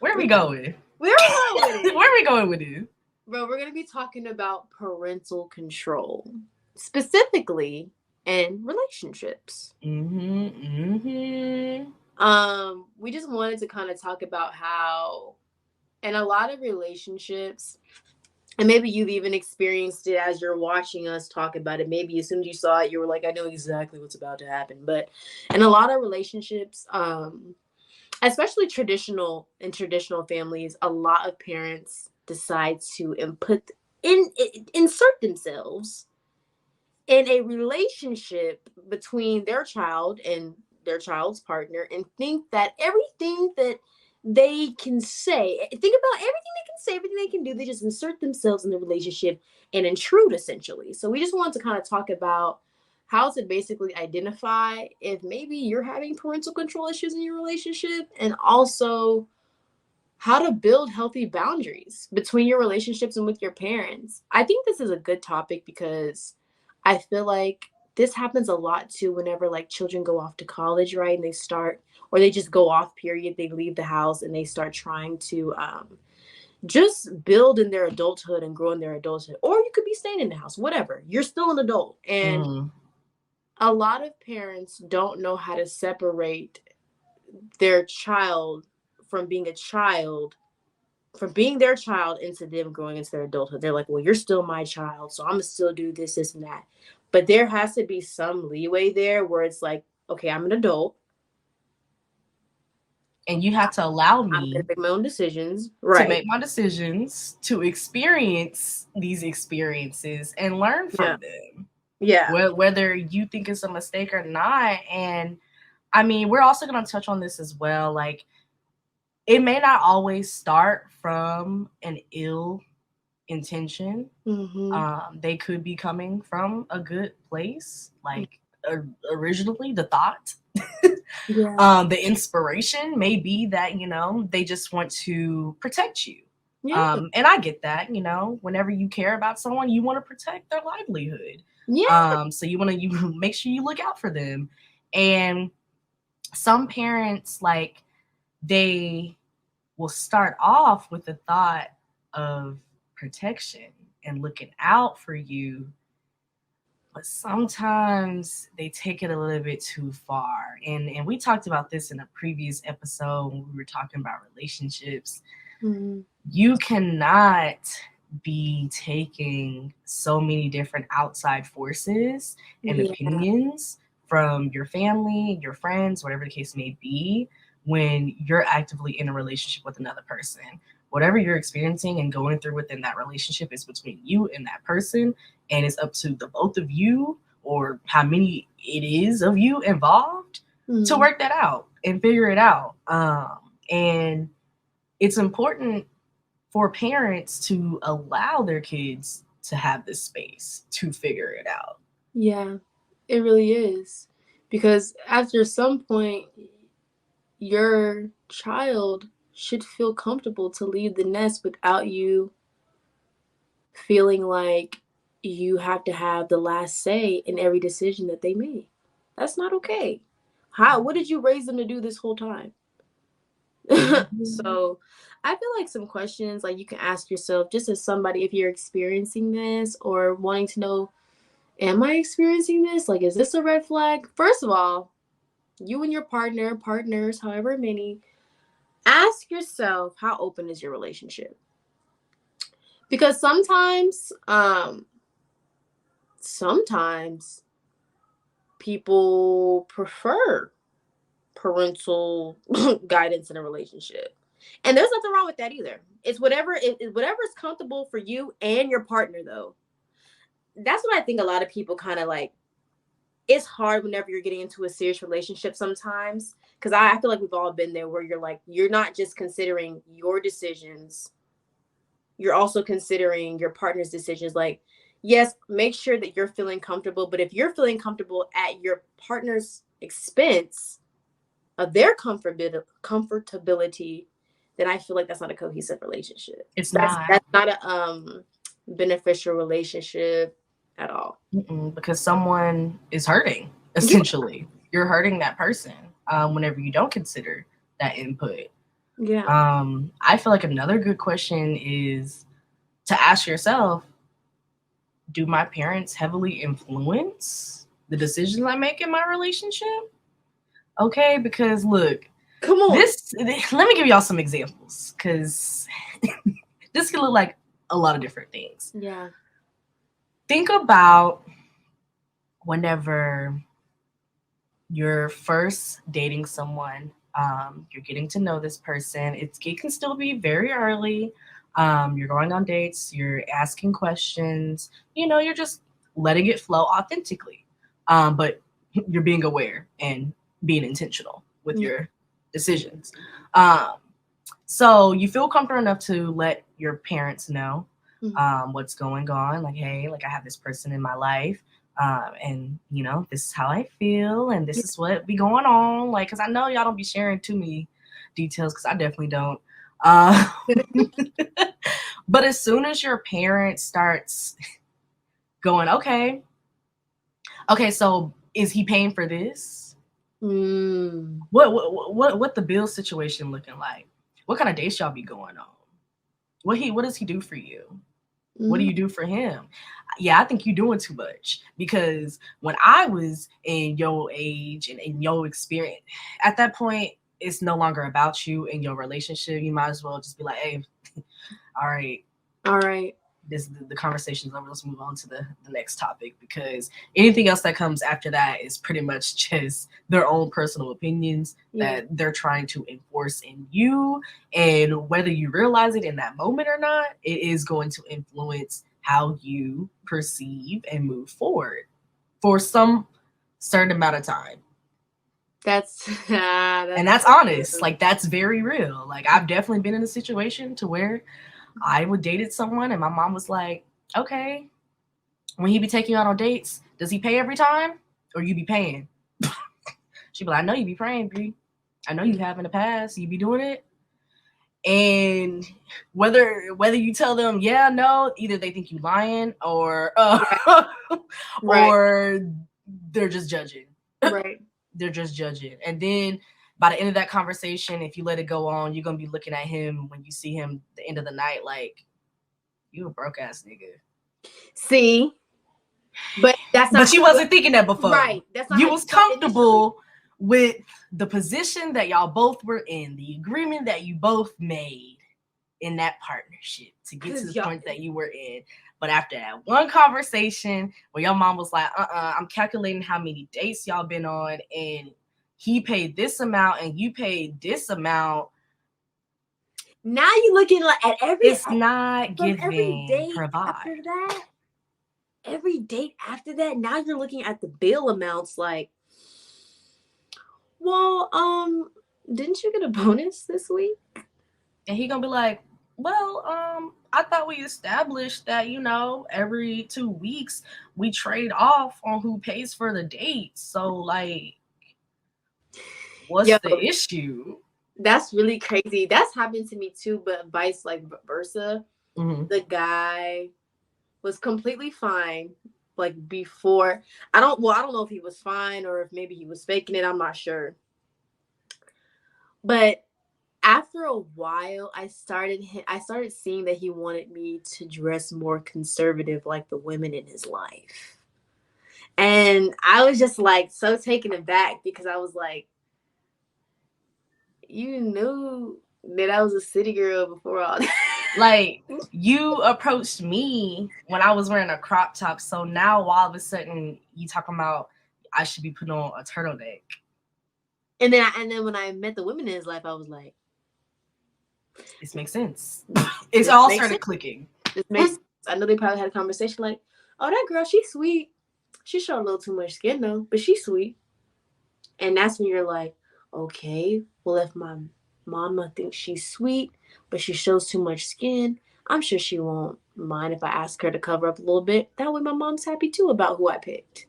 Where are we going? Where are we going with it? Where are we going with it? Bro, we're going to be talking about parental control, specifically in relationships. We just wanted to kind of talk about how in a lot of relationships, and maybe you've even experienced it as you're watching us talk about it. Maybe as soon as you saw it, you were like, I know exactly what's about to happen. But in a lot of relationships, especially traditional families, a lot of parents decide to insert themselves in a relationship between their child and their child's partner, and think that everything that they can say, everything they can do, they just insert themselves in the relationship and intrude, essentially. So we just wanted to kind of talk about how to basically identify if maybe you're having parental control issues in your relationship, and also how to build healthy boundaries between your relationships and with your parents. I think this is a good topic because I feel like this happens a lot too whenever like children go off to college, right? And they start, or they just go off, period. They leave the house and they start trying to just build in their adulthood and grow in their adulthood. Or you could be staying in the house, whatever. You're still an adult. And a lot of parents don't know how to separate their child from being their child into them growing into their adulthood. They're like, well, you're still my child, so I'm gonna still do this and that. But there has to be some leeway there where it's like, okay, I'm an adult, and you have to allow me to make my own decisions, right? To make my decisions, to experience these experiences and learn from them. Yeah. Whether you think it's a mistake or not. And I mean, we're also going to touch on this as well. Like, it may not always start from an ill intention. They could be coming from a good place, like originally the thought. The inspiration may be that, they just want to protect you. And I get that, whenever you care about someone, you want to protect their livelihood. So you want to make sure you look out for them. And some parents, like, they will start off with the thought of protection and looking out for you, but sometimes they take it a little bit too far. And we talked about this in a previous episode when we were talking about relationships. You cannot be taking so many different outside forces and opinions from your family, your friends, whatever the case may be, when you're actively in a relationship with another person. Whatever you're experiencing and going through within that relationship is between you and that person, and it's up to the both of you, or how many it is of you involved, to work that out and figure it out. And it's important for parents to allow their kids to have this space to figure it out. Yeah, it really is. Because after some point, your child should feel comfortable to leave the nest without you feeling like you have to have the last say in every decision that they make. That's not okay. What did you raise them to do this whole time? So I feel like some questions like you can ask yourself just as somebody, if you're experiencing this or wanting to know, am I experiencing this? Like, is this a red flag? First of all, you and your partners, however many, ask yourself, how open is your relationship? Because sometimes people prefer parental guidance in a relationship. And there's nothing wrong with that either. It's whatever is comfortable for you and your partner though. That's what I think a lot of people kind of like. It's hard whenever you're getting into a serious relationship sometimes, because I feel like we've all been there where you're like, you're not just considering your decisions, you're also considering your partner's decisions. Like, yes, make sure that you're feeling comfortable, but if you're feeling comfortable at your partner's expense of their comfortability, then I feel like that's not a cohesive relationship. That's not a beneficial relationship at all. Because someone is hurting, essentially. Yeah. You're hurting that person whenever you don't consider that input. Yeah. I feel like another good question is to ask yourself, do my parents heavily influence the decisions I make in my relationship? Okay, because look, come on. Let me give y'all some examples, because this can look like a lot of different things. Yeah. Think about whenever you're first dating someone, you're getting to know this person. It can still be very early. You're going on dates, you're asking questions, you're just letting it flow authentically. But you're being aware and being intentional with your decisions. So you feel comfortable enough to let your parents know what's going on. Like, hey, like I have this person in my life. And this is how I feel, and this is what be going on. Like, cause I know y'all don't be sharing too many details, cause I definitely don't. But as soon as your parent starts going, okay, so is he paying for this? What the bill situation looking like? What kind of dates y'all be going on? What does he do for you? What do you do for him? Yeah, I think you're doing too much, because when I was in your age and in your experience, at that point, it's no longer about you and your relationship. You might as well just be like, hey, all right. The conversation's over. Let's move on to the next topic, because anything else that comes after that is pretty much just their own personal opinions that they're trying to enforce in you. And whether you realize it in that moment or not, it is going to influence how you perceive and move forward for some certain amount of time. That's honest. Like, that's very real. Like, I've definitely been in a situation to where I would dated someone and my mom was like, okay, when he be taking you out on dates, does he pay every time or you be paying? She'd be like, I know you be praying, B. I know you have in the past. You be doing it. And whether you tell them, yeah, no, either they think you lying or or they're just judging. Right. They're just judging. And then by the end of that conversation, if you let it go on, you're going to be looking at him when you see him at the end of the night like, you a broke ass nigga. See? But that's not. But you wasn't thinking that before. Right. That's not. You was comfortable with the position that y'all both were in, the agreement that you both made in that partnership to get to the point that you were in. But after that one conversation where your mom was like, I'm calculating how many dates y'all been on, and he paid this amount and you paid this amount. Now you're looking like at every. It's not giving. Every date provide. After that. Every date after that, now you're looking at the bill amounts like, well, didn't you get a bonus this week? And he gonna be like, well, I thought we established that, every 2 weeks we trade off on who pays for the dates. So, like, what's Yo, the issue? that's really crazy. That's happened to me too, but vice like versa. Mm-hmm. The guy was completely fine. Like before, I don't know if he was fine or if maybe he was faking it. I'm not sure. But after a while, I started seeing that he wanted me to dress more conservative like the women in his life. And I was just like so taken aback because I was like, you knew that I was a city girl before all that. Like, you approached me when I was wearing a crop top, so now all of a sudden you talking about I should be putting on a turtleneck. And then when I met the women in his life, I was like, this makes sense. It's all started clicking. This makes sense. I know they probably had a conversation like, oh, that girl, she's sweet. She showed a little too much skin though, but she's sweet. And that's when you're like, okay, well, if my mama thinks she's sweet, but she shows too much skin, I'm sure she won't mind if I ask her to cover up a little bit. That way my mom's happy too about who I picked.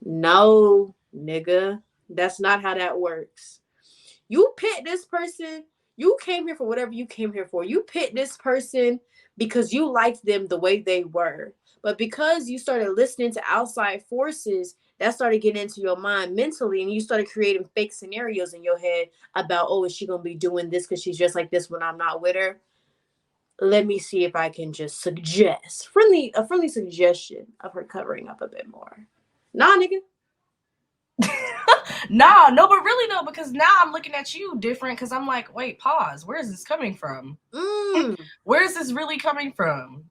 No, nigga, that's not how that works. You picked this person. You came here for whatever you came here for. You picked this person because you liked them the way they were. But because you started listening to outside forces, that started getting into your mind mentally, and you started creating fake scenarios in your head about, oh, is she going to be doing this because she's just like this when I'm not with her? Let me see if I can just suggest a friendly suggestion of her covering up a bit more. Nah, nigga. No, but really though, because now I'm looking at you different because I'm like, wait, pause. Where is this coming from? Where is this really coming from?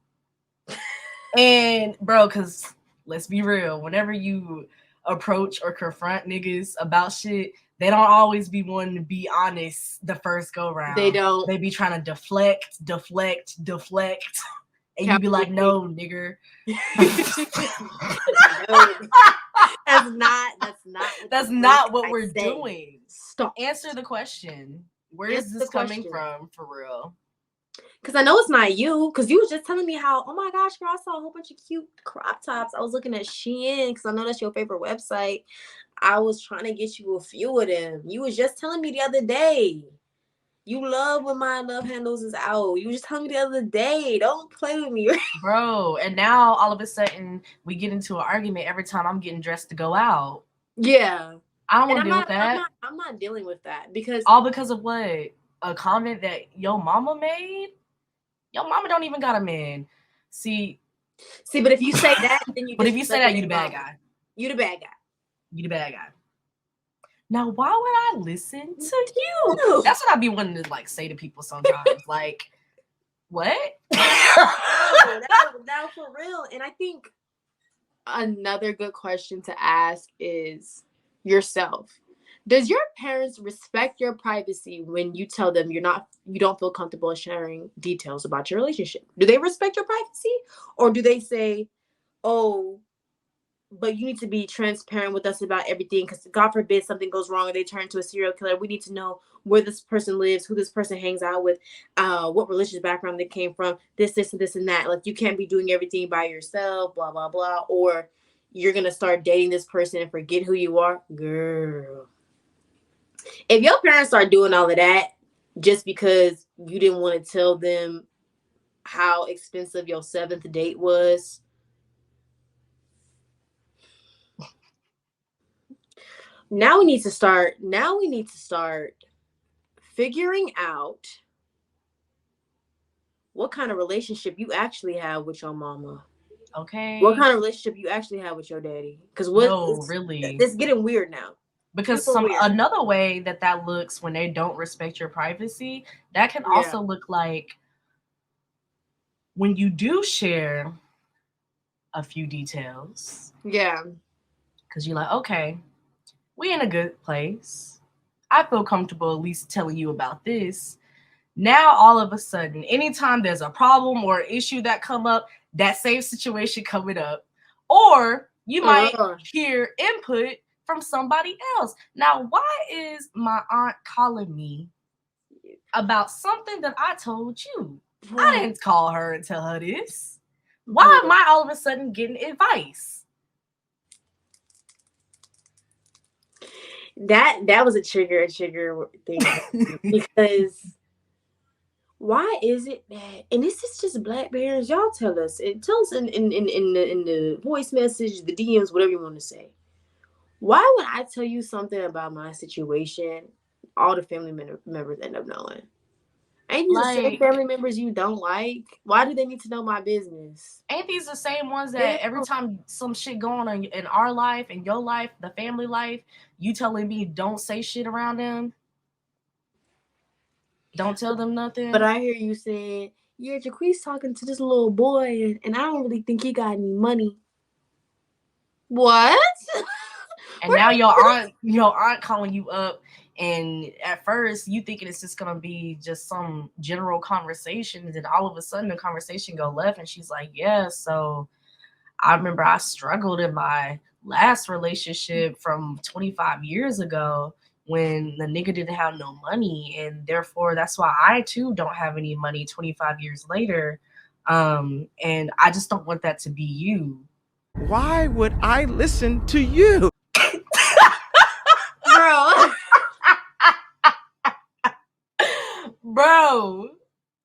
And bro, because let's be real, whenever you approach or confront niggas about shit, they don't always be wanting to be honest the first go round. They don't. They be trying to deflect. And you be like, no, nigger. No. That's not what we're doing. Stop. Answer the question. Where is this coming from for real? Because I know it's not you. Because you was just telling me how, oh my gosh, girl, I saw a whole bunch of cute crop tops. I was looking at Shein because I know that's your favorite website. I was trying to get you a few of them. You was just telling me the other day. You love when my love handles is out. You was just telling me the other day. Don't play with me. Bro, and now all of a sudden we get into an argument every time I'm getting dressed to go out. Yeah. I don't want to deal with that. I'm not dealing with that because... All because of what? A comment that your mama made? Your mama don't even got a man. See, but if you say that, then you... But if you say that, you the bad guy. You the bad guy. You the bad guy. Now, why would I listen to you? That's what I be wanting to like say to people sometimes. Like, what? Now for real. And I think another good question to ask is yourself. Does your parents respect your privacy when you tell them you don't feel comfortable sharing details about your relationship? Do they respect your privacy? Or do they say, oh, but you need to be transparent with us about everything because God forbid something goes wrong and they turn into a serial killer. We need to know where this person lives, who this person hangs out with, what religious background they came from, this, and that. Like, you can't be doing everything by yourself, blah, blah, blah. Or you're going to start dating this person and forget who you are. Girl. If your parents start doing all of that just because you didn't want to tell them how expensive your 7th date was, Now we need to start figuring out what kind of relationship you actually have with your mama. Okay. What kind of relationship you actually have with your daddy? Because really, it's getting weird now. Because another way that looks when they don't respect your privacy, that can also look like when you do share a few details. Yeah. Because you're like, okay, we in a good place. I feel comfortable at least telling you about this. Now, all of a sudden, anytime there's a problem or issue that come up, that same situation coming up, or you might hear input from somebody else. Now, why is my aunt calling me about something that I told you? I didn't call her and tell her this. Why am I all of a sudden getting advice? That was a trigger thing because why is it that, and this is just Black parents, y'all tell us, and tell us in the voice message, the DMs, whatever you want to say. Why would I tell you something about my situation? All the family members end up knowing. Ain't these the same family members you don't like? Why do they need to know my business? Ain't these the same ones that every time some shit going on in our life, in your life, the family life, you telling me don't say shit around them? Don't tell them nothing? But I hear you saying, yeah, Jaquees talking to this little boy, and I don't really think he got any money. What? And now your aunt calling you up, and at first you thinking it's just gonna be just some general conversation, and then all of a sudden the conversation go left, and she's like, yeah, so I remember I struggled in my last relationship from 25 years ago when the nigga didn't have no money, and therefore that's why I too don't have any money 25 years later, and I just don't want that to be you. Why would I listen to you? Bro,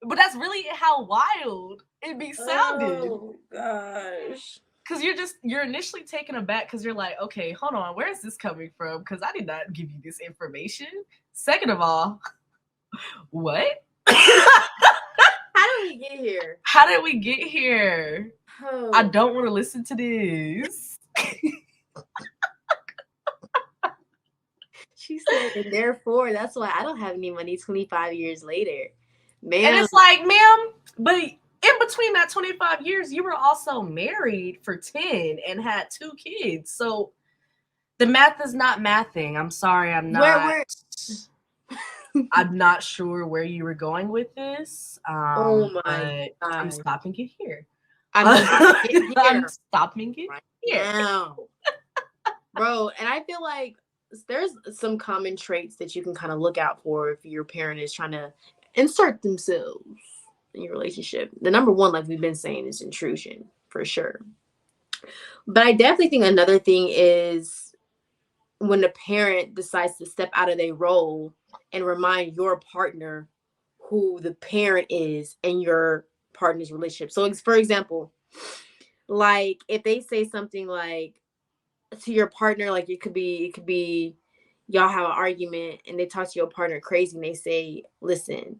but that's really how wild it be sounding. Oh gosh. Because you're initially taken aback because you're like, okay, hold on, where is this coming from? Because I did not give you this information. Second of all, what? How did we get here? How did we get here? Oh. I don't want to listen to this. She said, and therefore, that's why I don't have any money 25 years later. Ma'am. And it's like, ma'am, but in between that 25 years, you were also married for 10 and had 2 kids. So the math is not mathing. I'm sorry, I'm not. I'm not sure where you were going with this. Oh my God. I'm stopping it here. I'm stopping it right here. Now. Bro, and I feel like there's some common traits that you can kind of look out for if your parent is trying to insert themselves in your relationship. The number one, like we've been saying, is intrusion for sure. But I definitely think another thing is when the parent decides to step out of their role and remind your partner who the parent is in your partner's relationship. So, for example, like if they say something like to your partner, like it could be y'all have an argument and they talk to your partner crazy and they say, listen,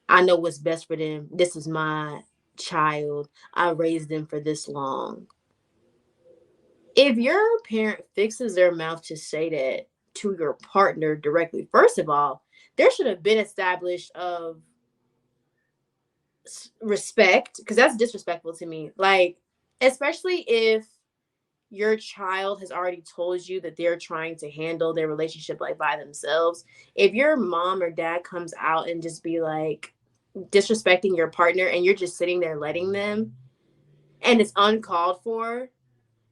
I know what's best for them. This is my child. I raised them for this long. If your parent fixes their mouth to say that to your partner directly, first of all, there should have been established of respect, because that's disrespectful to me. Like, especially if your child has already told you that they're trying to handle their relationship like by themselves. If your mom or dad comes out and just be like disrespecting your partner and you're just sitting there letting them and it's uncalled for,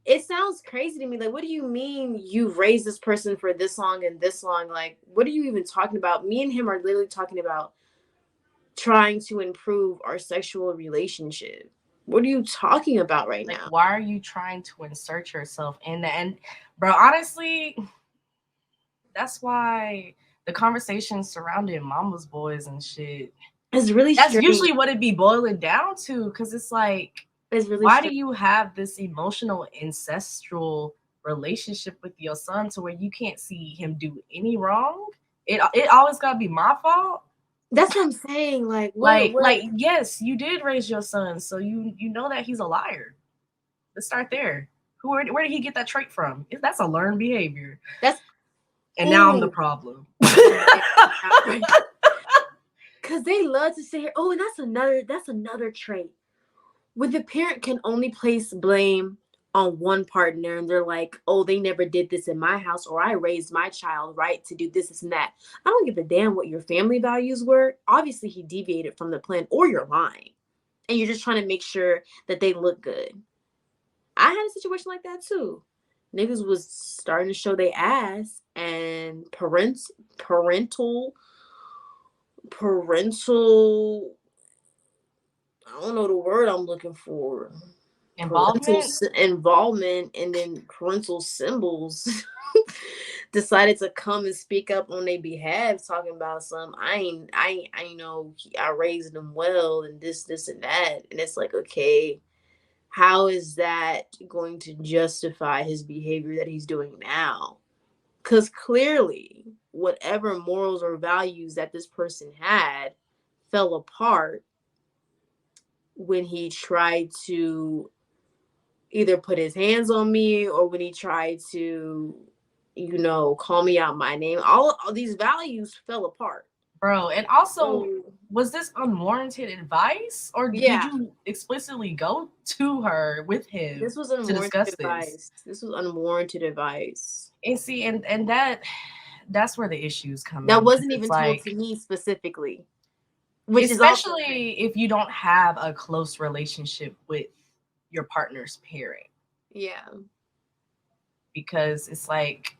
it sounds crazy to me. Like, what do you mean you've raised this person for this long and this long? Like, what are you even talking about? Me and him are literally talking about trying to improve our sexual relationship. What are you talking about right now? Why are you trying to insert yourself in that? And bro, honestly, that's why the conversations surrounding mama's boys and shit, it's really that's strange. Usually what it be boiling down to, because it's like, it's really why strange. Do you have this emotional ancestral relationship with your son to where you can't see him do any wrong? It always gotta be my fault. That's what I'm saying. Like, what? Yes, you did raise your son, so you know that he's a liar. Let's start there. Where did he get that trait from? That's a learned behavior. Now I'm the problem. Because they love to say, oh, and that's another trait. When the parent can only place blame on one partner and they're like, oh, they never did this in my house, or I raised my child right to do this and that. I don't give a damn what your family values were. Obviously, he deviated from the plan, or you're lying. And you're just trying to make sure that they look good. I had a situation like that too. Niggas was starting to show their ass, and parental don't know the word I'm looking for. Involvement? Involvement, and then parental symbols decided to come and speak up on their behalf, talking about some I know I raised them well and this and that, and it's like, okay, how is that going to justify his behavior that he's doing now? Because clearly, whatever morals or values that this person had fell apart when he tried to either put his hands on me or when he tried to, call me out my name. All these values fell apart. Bro, and also, So, was this unwarranted advice, or did yeah, you explicitly go to her with him this was to unwarranted discuss this? advice. This was unwarranted advice. And see, and that's where the issues come That in, because wasn't it's even told to like, me specifically, which is also crazy. especially if you don't have a close relationship with your partner's parent, Yeah. because it's like,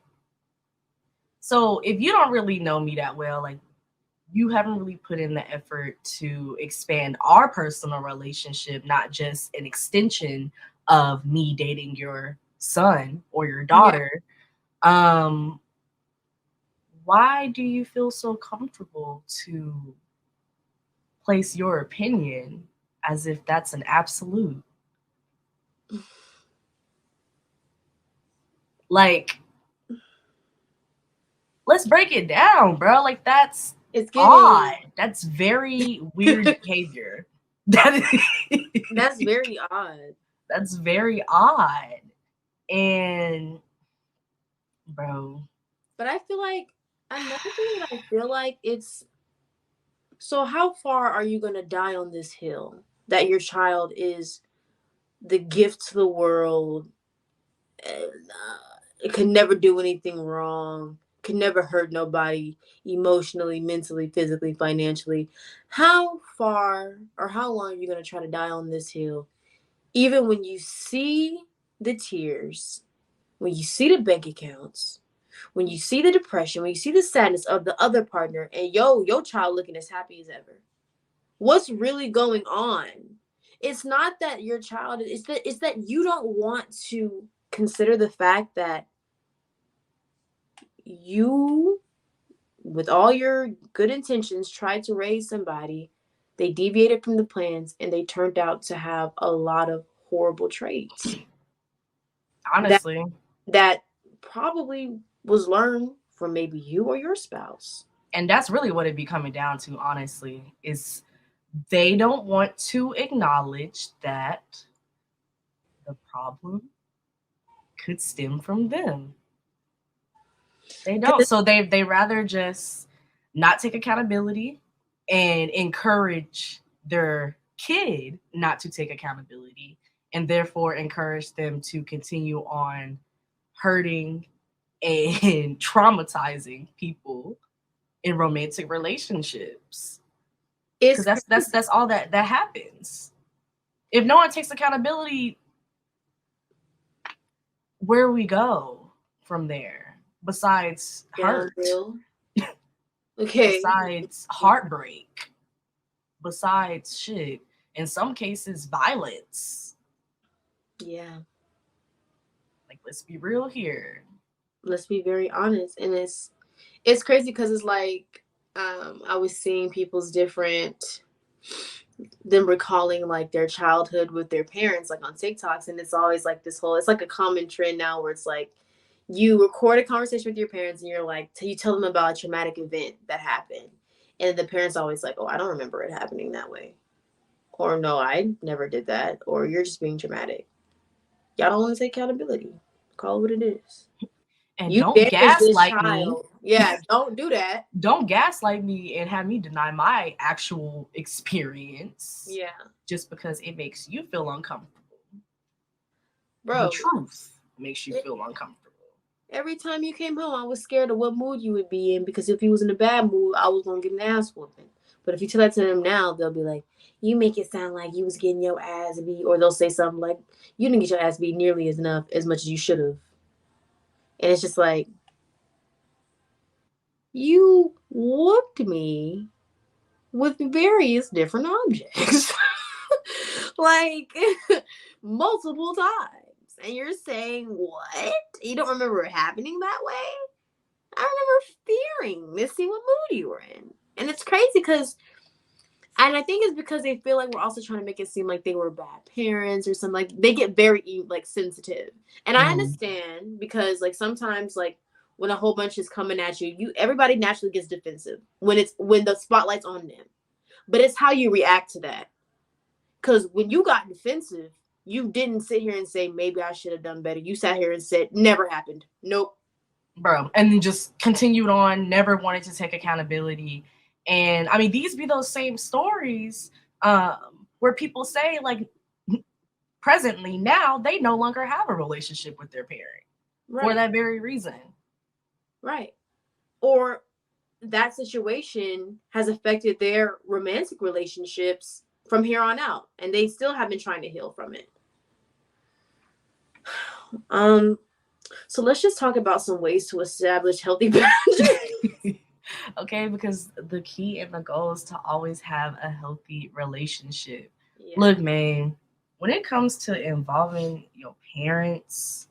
so if you don't really know me that well, like, you haven't really put in the effort to expand our personal relationship, not just an extension of me dating your son or your Yeah. daughter. Why do you feel so comfortable to place your opinion as if that's an absolute? Like, let's break it down, bro. Like, that's It's odd. giving. That's very weird behavior. That is, That's very odd. that's very odd. And bro, But I feel like another thing that I feel like it's, so how far are you going to die on this hill that your child is the gift to the world, and, it could never do anything wrong, could never hurt nobody emotionally, mentally, physically, financially? How far or how long are you going to try to die on this hill, even when you see the tears, when you see the bank accounts, when you see the depression, when you see the sadness of the other partner, and your child looking as happy as ever? What's really going on? It's not that your child, it's that you don't want to consider the fact that you, with all your good intentions, tried to raise somebody, they deviated from the plans, and they turned out to have a lot of horrible traits that honestly, that probably was learned from maybe you or your spouse. and that's really what it be coming down to, honestly, is they don't want to acknowledge that the problem could stem from them. They don't. 'Cause So they rather just not take accountability and encourage their kid not to take accountability, and therefore encourage them to continue on hurting and traumatizing people in romantic relationships, because it's that's all that happens. If no one takes accountability, where we go from there besides hurt, downhill. Okay. besides heartbreak, besides shit, in some cases violence? Yeah. Like, let's be real here. Let's be very honest. And it's crazy because it's like, I was seeing people's different, them recalling like their childhood with their parents, like on TikToks, and it's always like this whole, it's like a common trend now where it's like you record a conversation with your parents and you're like, you tell them about a traumatic event that happened, and the parents always like, oh, I don't remember it happening that way, or no, I never did that, or you're just being dramatic. Y'all don't want to take accountability. Call it what it is. And You don't damaged this gaslight me. child. Yeah, don't do that. Don't gaslight me and have me deny my actual experience Yeah, just because it makes you feel uncomfortable. The bro. truth makes you feel uncomfortable. Every time you came home, I was scared of what mood you would be in, because if you was in a bad mood, I was gonna get an ass whooping. But if you tell that to them now, they'll be like, "You make it sound like you was getting your ass beat," or they'll say something like, "You didn't get your ass beat nearly as much as you should have." And it's just like, you whooped me with various different objects. like multiple times. And you're saying, what? You don't remember it happening that way? I remember fearing, missing what mood you were in. And it's crazy because, and I think it's because they feel like we're also trying to make it seem like they were bad parents or something. Like they get very like sensitive. And I understand because like sometimes like when a whole bunch is coming at you, everybody naturally gets defensive when the spotlight's on them. But it's how you react to that. Because when you got defensive, you didn't sit here and say, maybe I should have done better. You sat here and said, never happened. Nope. Bro. And then just continued on, never wanted to take accountability. And I mean, these be those same stories where people say, like, presently now they no longer have a relationship with their parent for that very reason. Right. Or that situation has affected their romantic relationships from here on out, and they still have been trying to heal from it. So let's just talk about some ways to establish healthy boundaries. Okay, because the key and the goal is to always have a healthy relationship. Yeah. Look, man, when it comes to involving your parents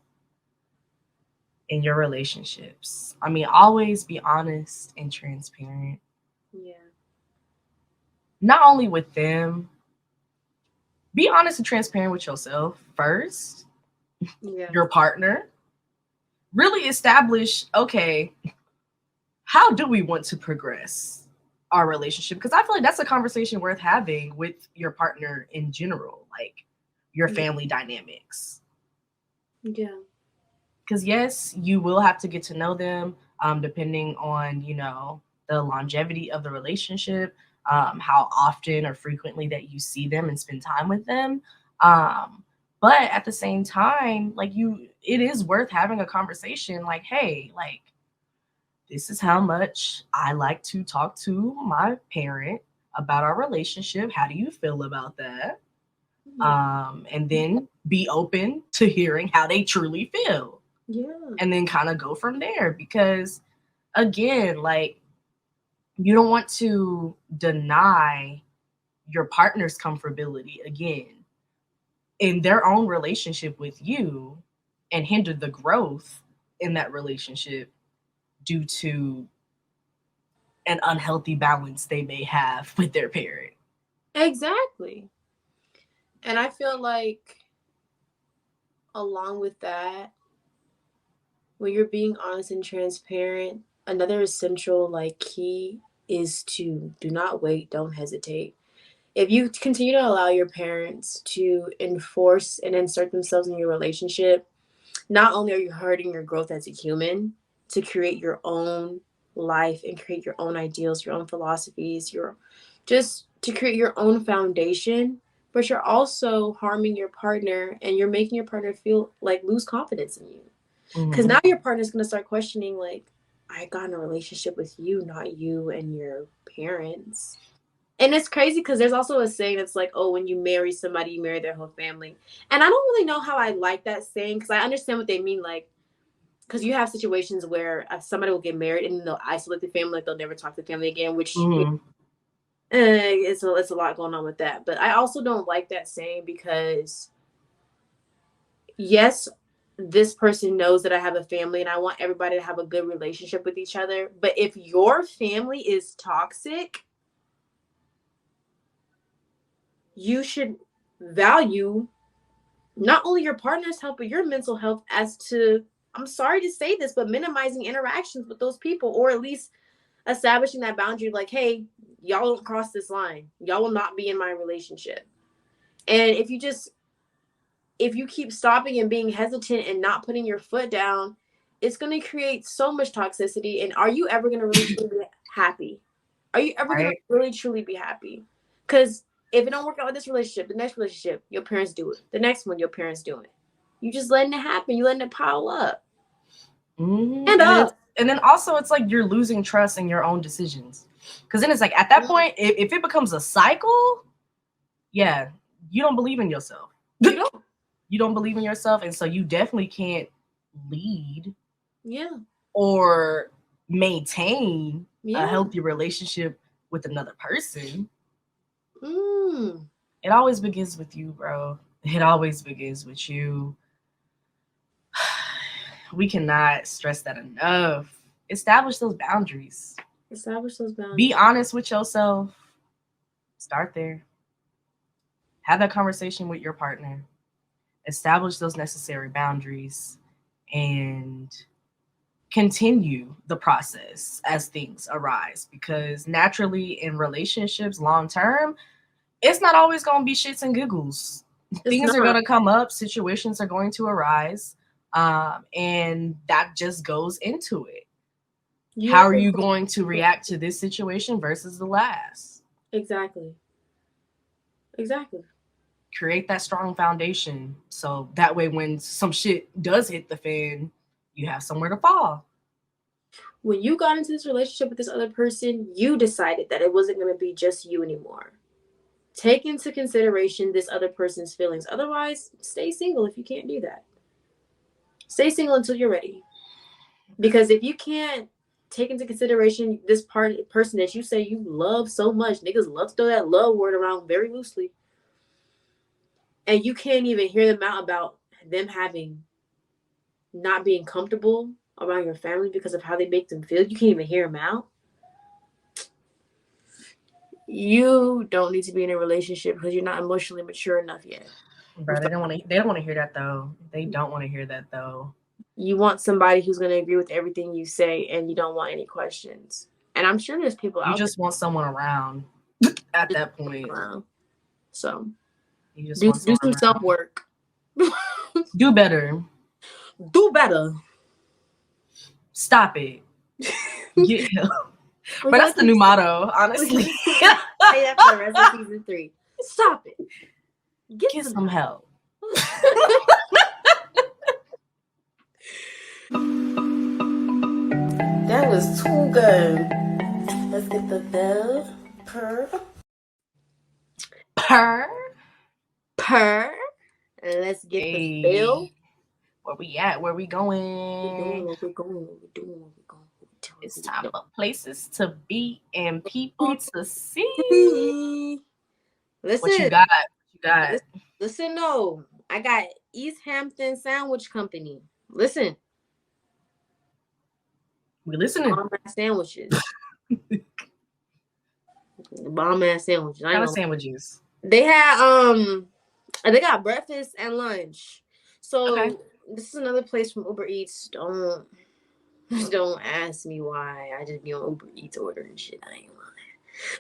in your relationships, I mean, always be honest and transparent. Yeah. Not only with them, be honest and transparent with yourself first, your partner. Really establish, okay, how do we want to progress our relationship? Because I feel like that's a conversation worth having with your partner in general, like your family dynamics. Yeah. Because yes, you will have to get to know them, depending on, you know, the longevity of the relationship, how often or frequently that you see them and spend time with them. But at the same time, like it is worth having a conversation like, hey, like, this is how much I like to talk to my parent about our relationship. How do you feel about that? And then be open to hearing how they truly feel. Yeah. And then kind of go from there. Because again, like, you don't want to deny your partner's comfortability again in their own relationship with you and hinder the growth in that relationship due to an unhealthy balance they may have with their parent. Exactly. And I feel like along with that, when you're being honest and transparent, another essential like key is to do not wait, don't hesitate. If you continue to allow your parents to enforce and insert themselves in your relationship, not only are you hurting your growth as a human to create your own life and create your own ideals, your own philosophies, your just to create your own foundation, but you're also harming your partner and you're making your partner feel like lose confidence in you. Because now your partner's going to start questioning, like, I got in a relationship with you, not you and your parents. And it's crazy because there's also a saying that's like, oh, when you marry somebody, you marry their whole family. And I don't really know how I like that saying because I understand what they mean. Like, because you have situations where somebody will get married and they'll isolate the family, like they'll never talk to the family again, which it's a lot going on with that. But I also don't like that saying because, yes, this person knows that I have a family and I want everybody to have a good relationship with each other. But if your family is toxic, you should value not only your partner's health, but your mental health as to, I'm sorry to say this, but minimizing interactions with those people, or at least establishing that boundary like, hey, y'all don't cross this line. Y'all will not be in my relationship. And if you keep stopping and being hesitant and not putting your foot down, it's going to create so much toxicity. And are you ever going to really truly be happy? Are you ever going to really truly be happy? Because if it don't work out with this relationship, the next relationship, your parents do it. The next one, your parents do it. You just letting it happen. You letting it pile up. And then also it's like you're losing trust in your own decisions. Because then it's like at that point, if it becomes a cycle, yeah, you don't believe in yourself. You don't believe in yourself. And so you definitely can't lead or maintain a healthy relationship with another person. It always begins with you, bro. It always begins with you. We cannot stress that enough. Establish those boundaries. Establish those boundaries. Be honest with yourself. Start there. Have that conversation with your partner. Establish those necessary boundaries and continue the process as things arise, because naturally in relationships long term, it's not always going to be shits and giggles. Things are going to come up, situations are going to arise, and that just goes into it. How are you going to react to this situation versus the last? Exactly. Create that strong foundation, so that way when some shit does hit the fan, you have somewhere to fall. When you got into this relationship with this other person, you decided that it wasn't going to be just you anymore. Take into consideration this other person's feelings. Otherwise, stay single if you can't do that. Stay single until you're ready. Because if you can't take into consideration this person that you say you love so much, niggas love to throw that love word around very loosely, and you can't even hear them out about them not being comfortable around your family because of how they make them feel. You can't even hear them out. You don't need to be in a relationship because you're not emotionally mature enough yet. Bro, they don't want to hear that though. They don't want to hear that though. You want somebody who's going to agree with everything you say, and you don't want any questions. And I'm sure there's people out there. You just want someone around at that point. So you just do some self-work. Do better. Do better. Stop it. Yeah. But that's the new motto, honestly. Say that for the rest of season 3. Stop it. Get some help. That was too good. Let's get the bill. Per. Let's get the bill. Where we at? Where we going? We're going. It's time for places to be and people to see. Listen. What you got? Listen, no. I got East Hampton Sandwich Company. Listen. We listening. Bomb-ass sandwiches. Bomb-ass sandwiches. What kind of sandwiches? They got breakfast and lunch. So okay. This is another place from Uber Eats. Don't ask me why. I just be on Uber Eats ordering shit. I ain't lying.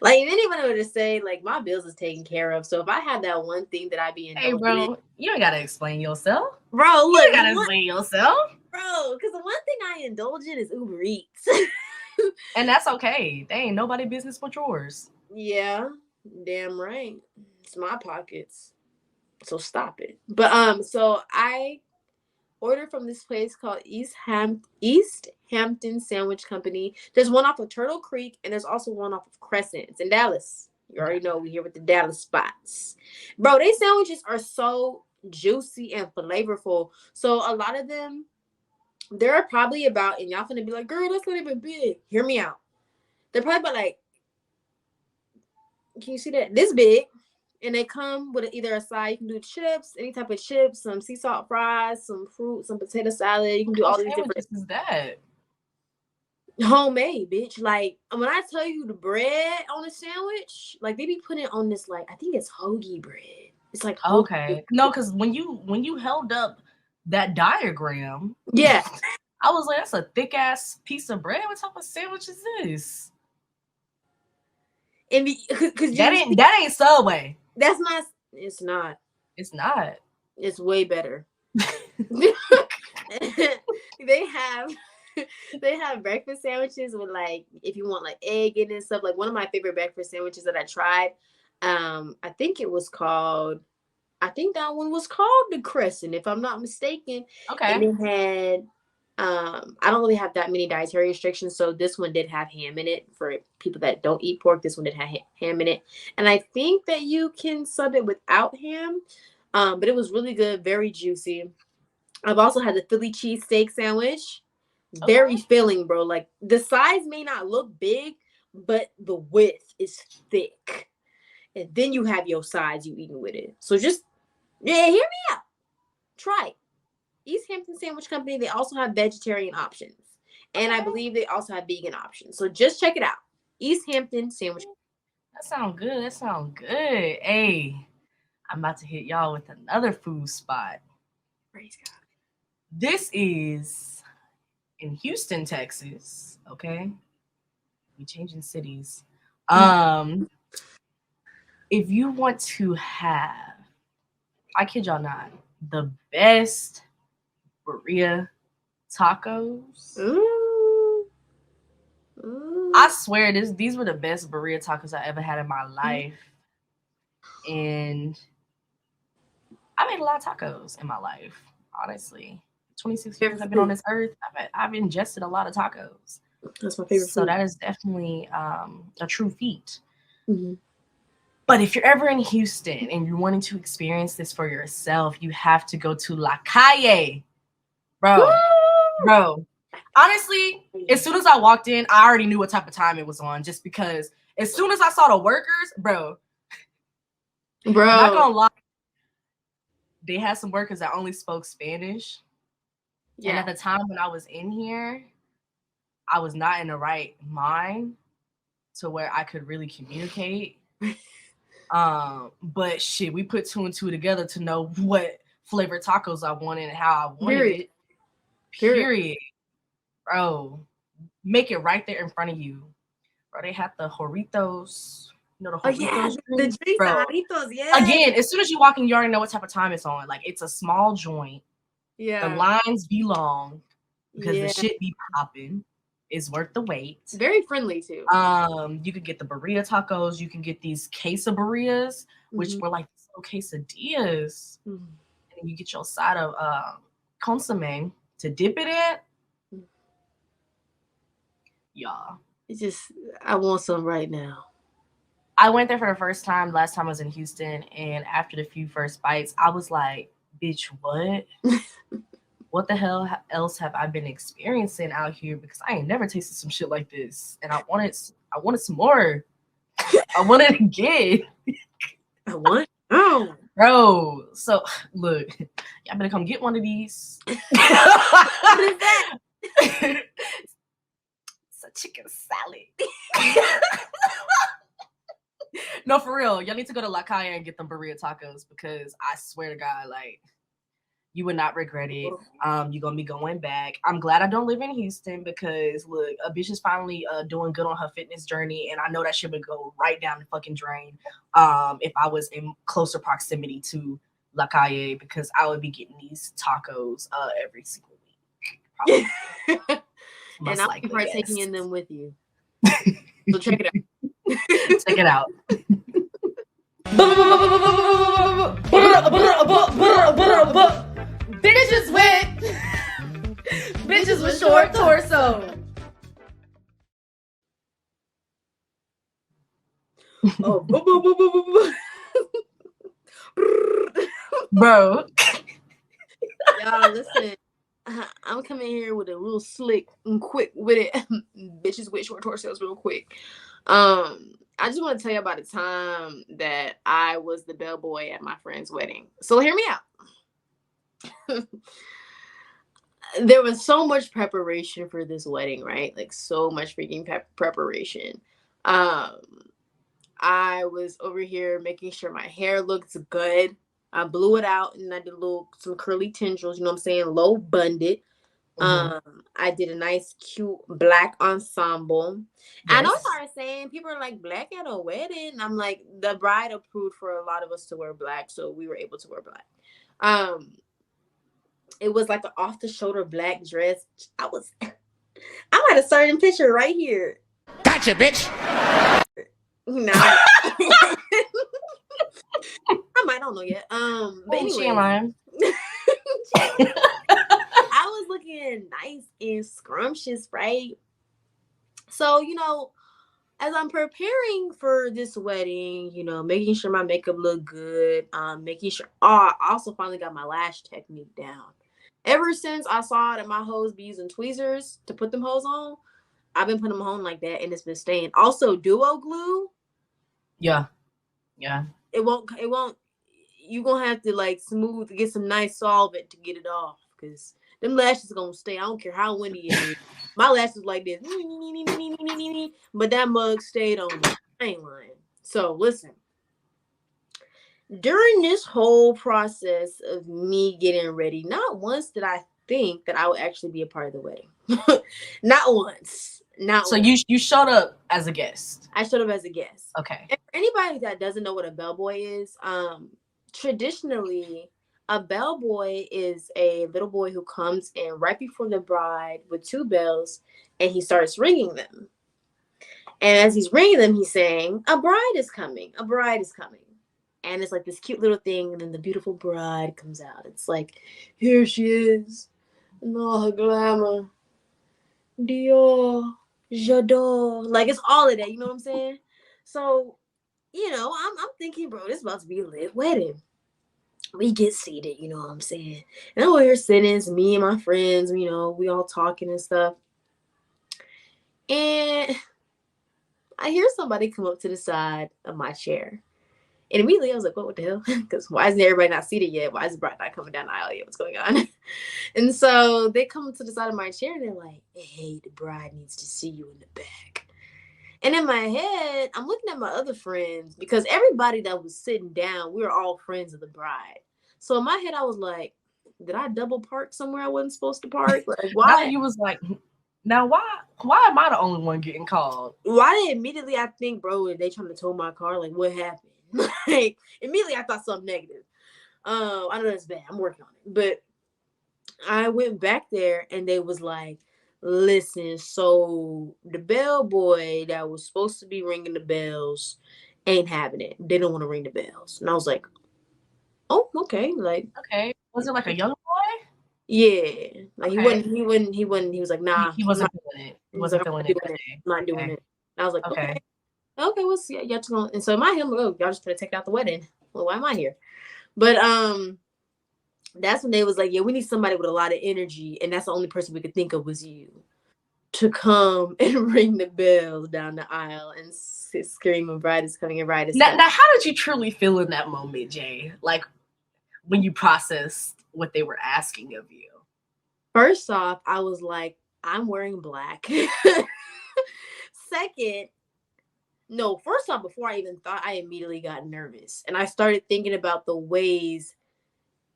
Like, if anyone were to say, like, my bills is taken care of. So if I had that one thing that I be in. Hey, bro, you ain't gotta explain yourself. Bro, look. You gotta explain yourself. Bro, because the one thing I indulge in is Uber Eats. And that's okay. They ain't nobody business but yours. Yeah, damn right. It's my pockets. So stop it. But so I ordered from this place called East Hampton Sandwich Company. There's one off of Turtle Creek, and there's also one off of Crescent. It's in Dallas. You already know we here with the Dallas spots. Bro, these sandwiches are so juicy and flavorful. So a lot of them, they're probably about, and y'all finna be like, girl, that's not even big. Hear me out. They're probably about like, can you see that? This big. And they come with either a side. You can do chips, any type of chips, some sea salt fries, some fruit, some potato salad. You can do all these different. What is that? Homemade, bitch. Like, when I tell you the bread on the sandwich, like they be putting it on this, like, I think it's hoagie bread. It's like hoagie okay. No, because when you held up that diagram, yeah, I was like, that's a thick ass piece of bread. What type of sandwich is this? And because that ain't Subway. That's not. It's not. It's not. It's way better. They have breakfast sandwiches with, like, if you want like egg in it and stuff. Like, one of my favorite breakfast sandwiches that I tried, I think that one was called the Crescent, if I'm not mistaken. Okay. And it had I don't really have that many dietary restrictions, so this one did have ham in it. For people that don't eat pork, this one did have ham in it. And I think that you can sub it without ham, but it was really good, very juicy. I've also had the Philly cheesesteak sandwich. Very filling, bro. Like, the size may not look big, but the width is thick. and then you have your sides you eating with it. So just, yeah, hear me out. Try it. East Hampton Sandwich Company, they also have vegetarian options. And I believe they also have vegan options. So just check it out. East Hampton Sandwich Company. That sounds good. That sounds good. Hey, I'm about to hit y'all with another food spot. Praise God. This is in Houston, Texas. Okay, we changing cities. If you want to have, I kid y'all not, the best birria tacos. Ooh. I swear these were the best birria tacos I ever had in my life. And I made a lot of tacos in my life, honestly. 26 years I've been on this earth, I've ingested a lot of tacos. That's my favorite So food. that is definitely a true feat. Mm-hmm. But if you're ever in Houston and you're wanting to experience this for yourself, you have to go to La Calle. Bro. Honestly, as soon as I walked in, I already knew what type of time it was on, just because as soon as I saw the workers, bro, not gonna lie, they had some workers that only spoke Spanish. Yeah. And at the time when I was in here, I was not in the right mind to where I could really communicate. But shit, we put 2 and 2 together to know what flavor tacos I wanted and how I wanted it. Period. Bro, make it right there in front of you. Bro, they had the Joritos. You know the Joritos? The drinks, the Joritos, yeah. Again, as soon as you walk in, you already know what type of time it's on. Like, it's a small joint. Yeah. The lines be long because the shit be popping. It's worth the wait. Very friendly too. You could get the burrito tacos. You can get these quesadillas, which were like little quesadillas. And then you get your side of consomme to dip it in. Y'all. It's just, I want some right now. I went there for the first time. Last time I was in Houston, and after the few first bites, I was like, bitch, what? What the hell else have I been experiencing out here? Because I ain't never tasted some shit like this. And I wanted some more. I wanted again. I want bro. So look, y'all better come get one of these. What is that? It's a chicken salad. No, for real. Y'all need to go to La Calle and get them burrito tacos, because I swear to God, like, you would not regret it. You're going to be going back. I'm glad I don't live in Houston, because, look, a bitch is finally doing good on her fitness journey, and I know that shit would go right down the fucking drain if I was in closer proximity to La Calle, because I would be getting these tacos every single week. And I'll be partaking in them with you. So check it out. Check it out. Bitches with short torso. Oh, bro. Y'all listen. I'm coming here with a real slick and quick with it. Bitches with short torsos real quick. I just want to tell you about a time that I was the bellboy at my friend's wedding. So hear me out. There was so much preparation for this wedding, right? Like, so much freaking preparation. I was over here making sure my hair looked good. I blew it out and I did some curly tendrils, you know what I'm saying? Low bunded. I did a nice, cute black ensemble. Yes. I know what I was saying. People are like, black at a wedding. I'm like, the bride approved for a lot of us to wear black, so we were able to wear black. It was like an off-the-shoulder black dress. I might have started a picture right here. Gotcha, bitch. No. I don't know yet. But anyway. I was looking nice and scrumptious, right? So, you know, as I'm preparing for this wedding, you know, making sure my makeup looked good, making sure, I also finally got my lash technique down. Ever since I saw that my hoes be using tweezers to put them hoes on, I've been putting them on like that, and it's been staying. Also, duo glue. Yeah. Yeah. It won't. You gonna have to like get some nice solvent to get it off, because them lashes gonna stay. I don't care how windy it is. My lashes like this, but that mug stayed on me. I ain't lying. So listen, during this whole process of me getting ready, not once did I think that I would actually be a part of the wedding. Not once. Not So once. you showed up as a guest. I showed up as a guest. Okay. And for anybody that doesn't know what a bellboy is, traditionally, a bellboy is a little boy who comes in right before the bride with 2 bells, and he starts ringing them. And as he's ringing them, he's saying, "A bride is coming. A bride is coming." And it's like this cute little thing, and then the beautiful bride comes out. It's like, here she is, in all her glamour. Dior, j'adore. Like, it's all of that, you know what I'm saying? So, I'm thinking, bro, this is about to be a lit wedding. We get seated, you know what I'm saying? And I'm over here sitting, it's me and my friends, we all talking and stuff. And I hear somebody come up to the side of my chair. And immediately I was like, what the hell? Because why isn't everybody not seated yet? Why is the bride not coming down the aisle yet? What's going on? And so they come to the side of my chair and they're like, hey, the bride needs to see you in the back. And in my head, I'm looking at my other friends, because everybody that was sitting down, we were all friends of the bride. So in my head, I was like, did I double park somewhere I wasn't supposed to park? Like, why? Now you was like, now why am I the only one getting called? Why did immediately I think, bro, they trying to tow my car? Like, what happened? Like, immediately I thought something negative. I know that's bad. I'm working on it. But I went back there and they was like, listen, so the bellboy that was supposed to be ringing the bells ain't having it. They don't want to ring the bells. And I was like, oh, okay. Like, okay. Was it like a young boy? yeah. Like, okay. he was like, nah. He wasn't feeling it. He wasn't feeling it that day. I'm not doing it. And I was like, okay. Okay, well, see, y'all just gonna, and so in my head, I'm like, oh, y'all just gonna take out the wedding. Well, why am I here? But that's when they was like, yeah, we need somebody with a lot of energy, and that's the only person we could think of was you, to come and ring the bells down the aisle and scream, "A bride is coming, a bride is coming." Now, how did you truly feel in that moment, Jay? Like, when you processed what they were asking of you? First off, I was like, I'm wearing black. Second, no, first off, before I even thought, I immediately got nervous. And I started thinking about the ways,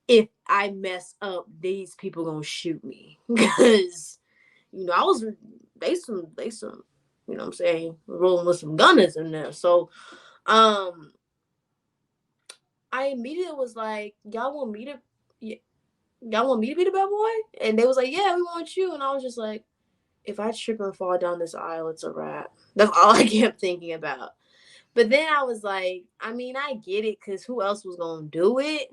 if I mess up, these people gonna shoot me. Because, they some, you know what I'm saying, rolling with some gunners in there. So, I immediately was like, y'all want me to be the bad boy? And they was like, yeah, we want you. And I was just like, if I trip and fall down this aisle, it's a wrap. That's all I kept thinking about. But then I was like, I mean, I get it, because who else was going to do it?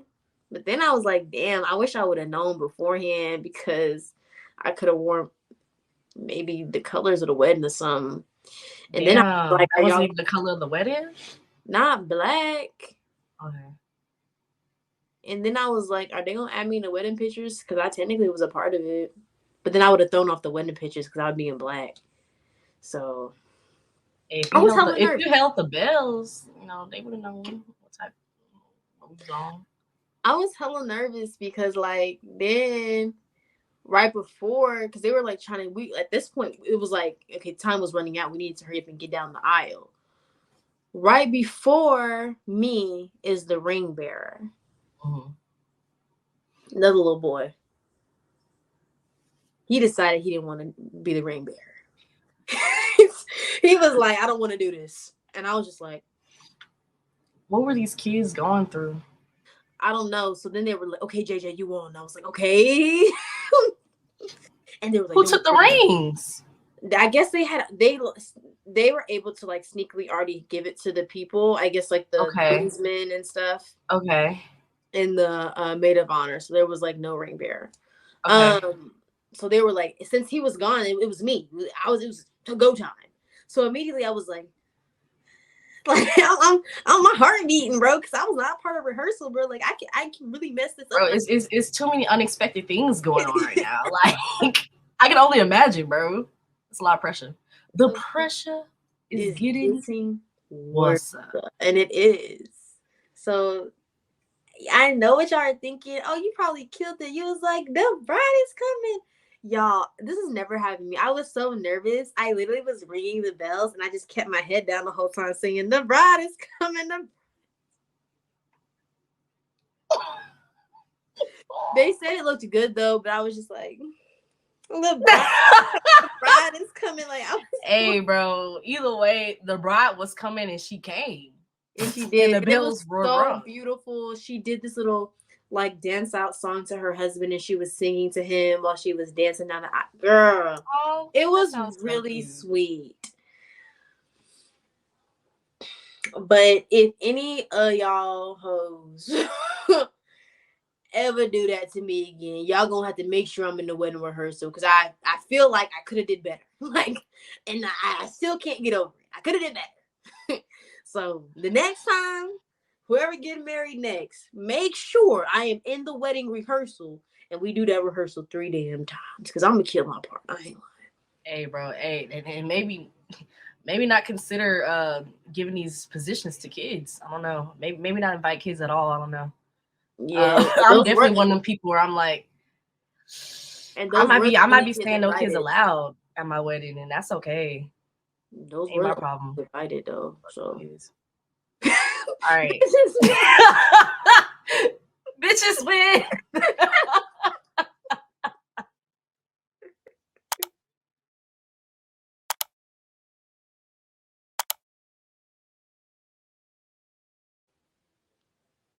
But then I was like, damn, I wish I would have known beforehand, because I could have worn maybe the colors of the wedding or something. And then I was like, that wasn't even the color of the wedding? Not black. Okay. And then I was like, are they going to add me in the wedding pictures? Because I technically was a part of it. But then I would have thrown off the wedding pictures because I would be in black. So if you held the bells, they would have known what was on. I was hella nervous because, like, then right before, because they were like at this point, it was like, okay, time was running out. We needed to hurry up and get down the aisle. Right before me is the ring bearer. Mm-hmm. Another little boy. He decided he didn't want to be the ring bearer. He was like, I don't want to do this. And I was just like, what were these kids going through? I don't know. So then they were like, okay, JJ, you on. And I was like, okay. And they were like, who took the rings? I guess they were able to like sneakily already give it to the people. I guess like the groomsmen and stuff. Okay. In the maid of honor. So there was like no ring bearer. Okay. So they were like, since he was gone, it was me. It was to go time. So immediately I was like I'm my heart beating, bro, because I was not part of rehearsal, bro. Like I can really mess this up. Bro, it's too many unexpected things going on right now. Like, I can only imagine, bro. It's a lot of pressure. The pressure is getting worse. And it is. So I know what y'all are thinking. Oh, you probably killed it. You was like, the bride is coming. Y'all, this has never happened to me. I was so nervous. I literally was ringing the bells and I just kept my head down the whole time singing, the bride is coming. They said it looked good though, but I was just like, the bride is coming. Like, hey, bro, either way, the bride was coming and she came. And she did. And the bells were so beautiful. She did this little like dance out song to her husband and she was singing to him while she was dancing down the aisle. Girl, it was really sweet. But if any of y'all hoes ever do that to me again, y'all gonna have to make sure I'm in the wedding rehearsal because I feel like I could have did better. Like, and I still can't get over it. I could have did better. So the next time, whoever getting married next, make sure I am in the wedding rehearsal and we do that rehearsal 3 damn times because I'm gonna kill my part. I ain't lying. Hey, bro. Hey, and maybe not consider giving these positions to kids. I don't know. Maybe not invite kids at all. I don't know. Yeah, I'm definitely one of them people where I'm like, and I might be saying no kids allowed at my wedding, and that's okay. Those ain't my problem. Invited though, so. All right, bitches win.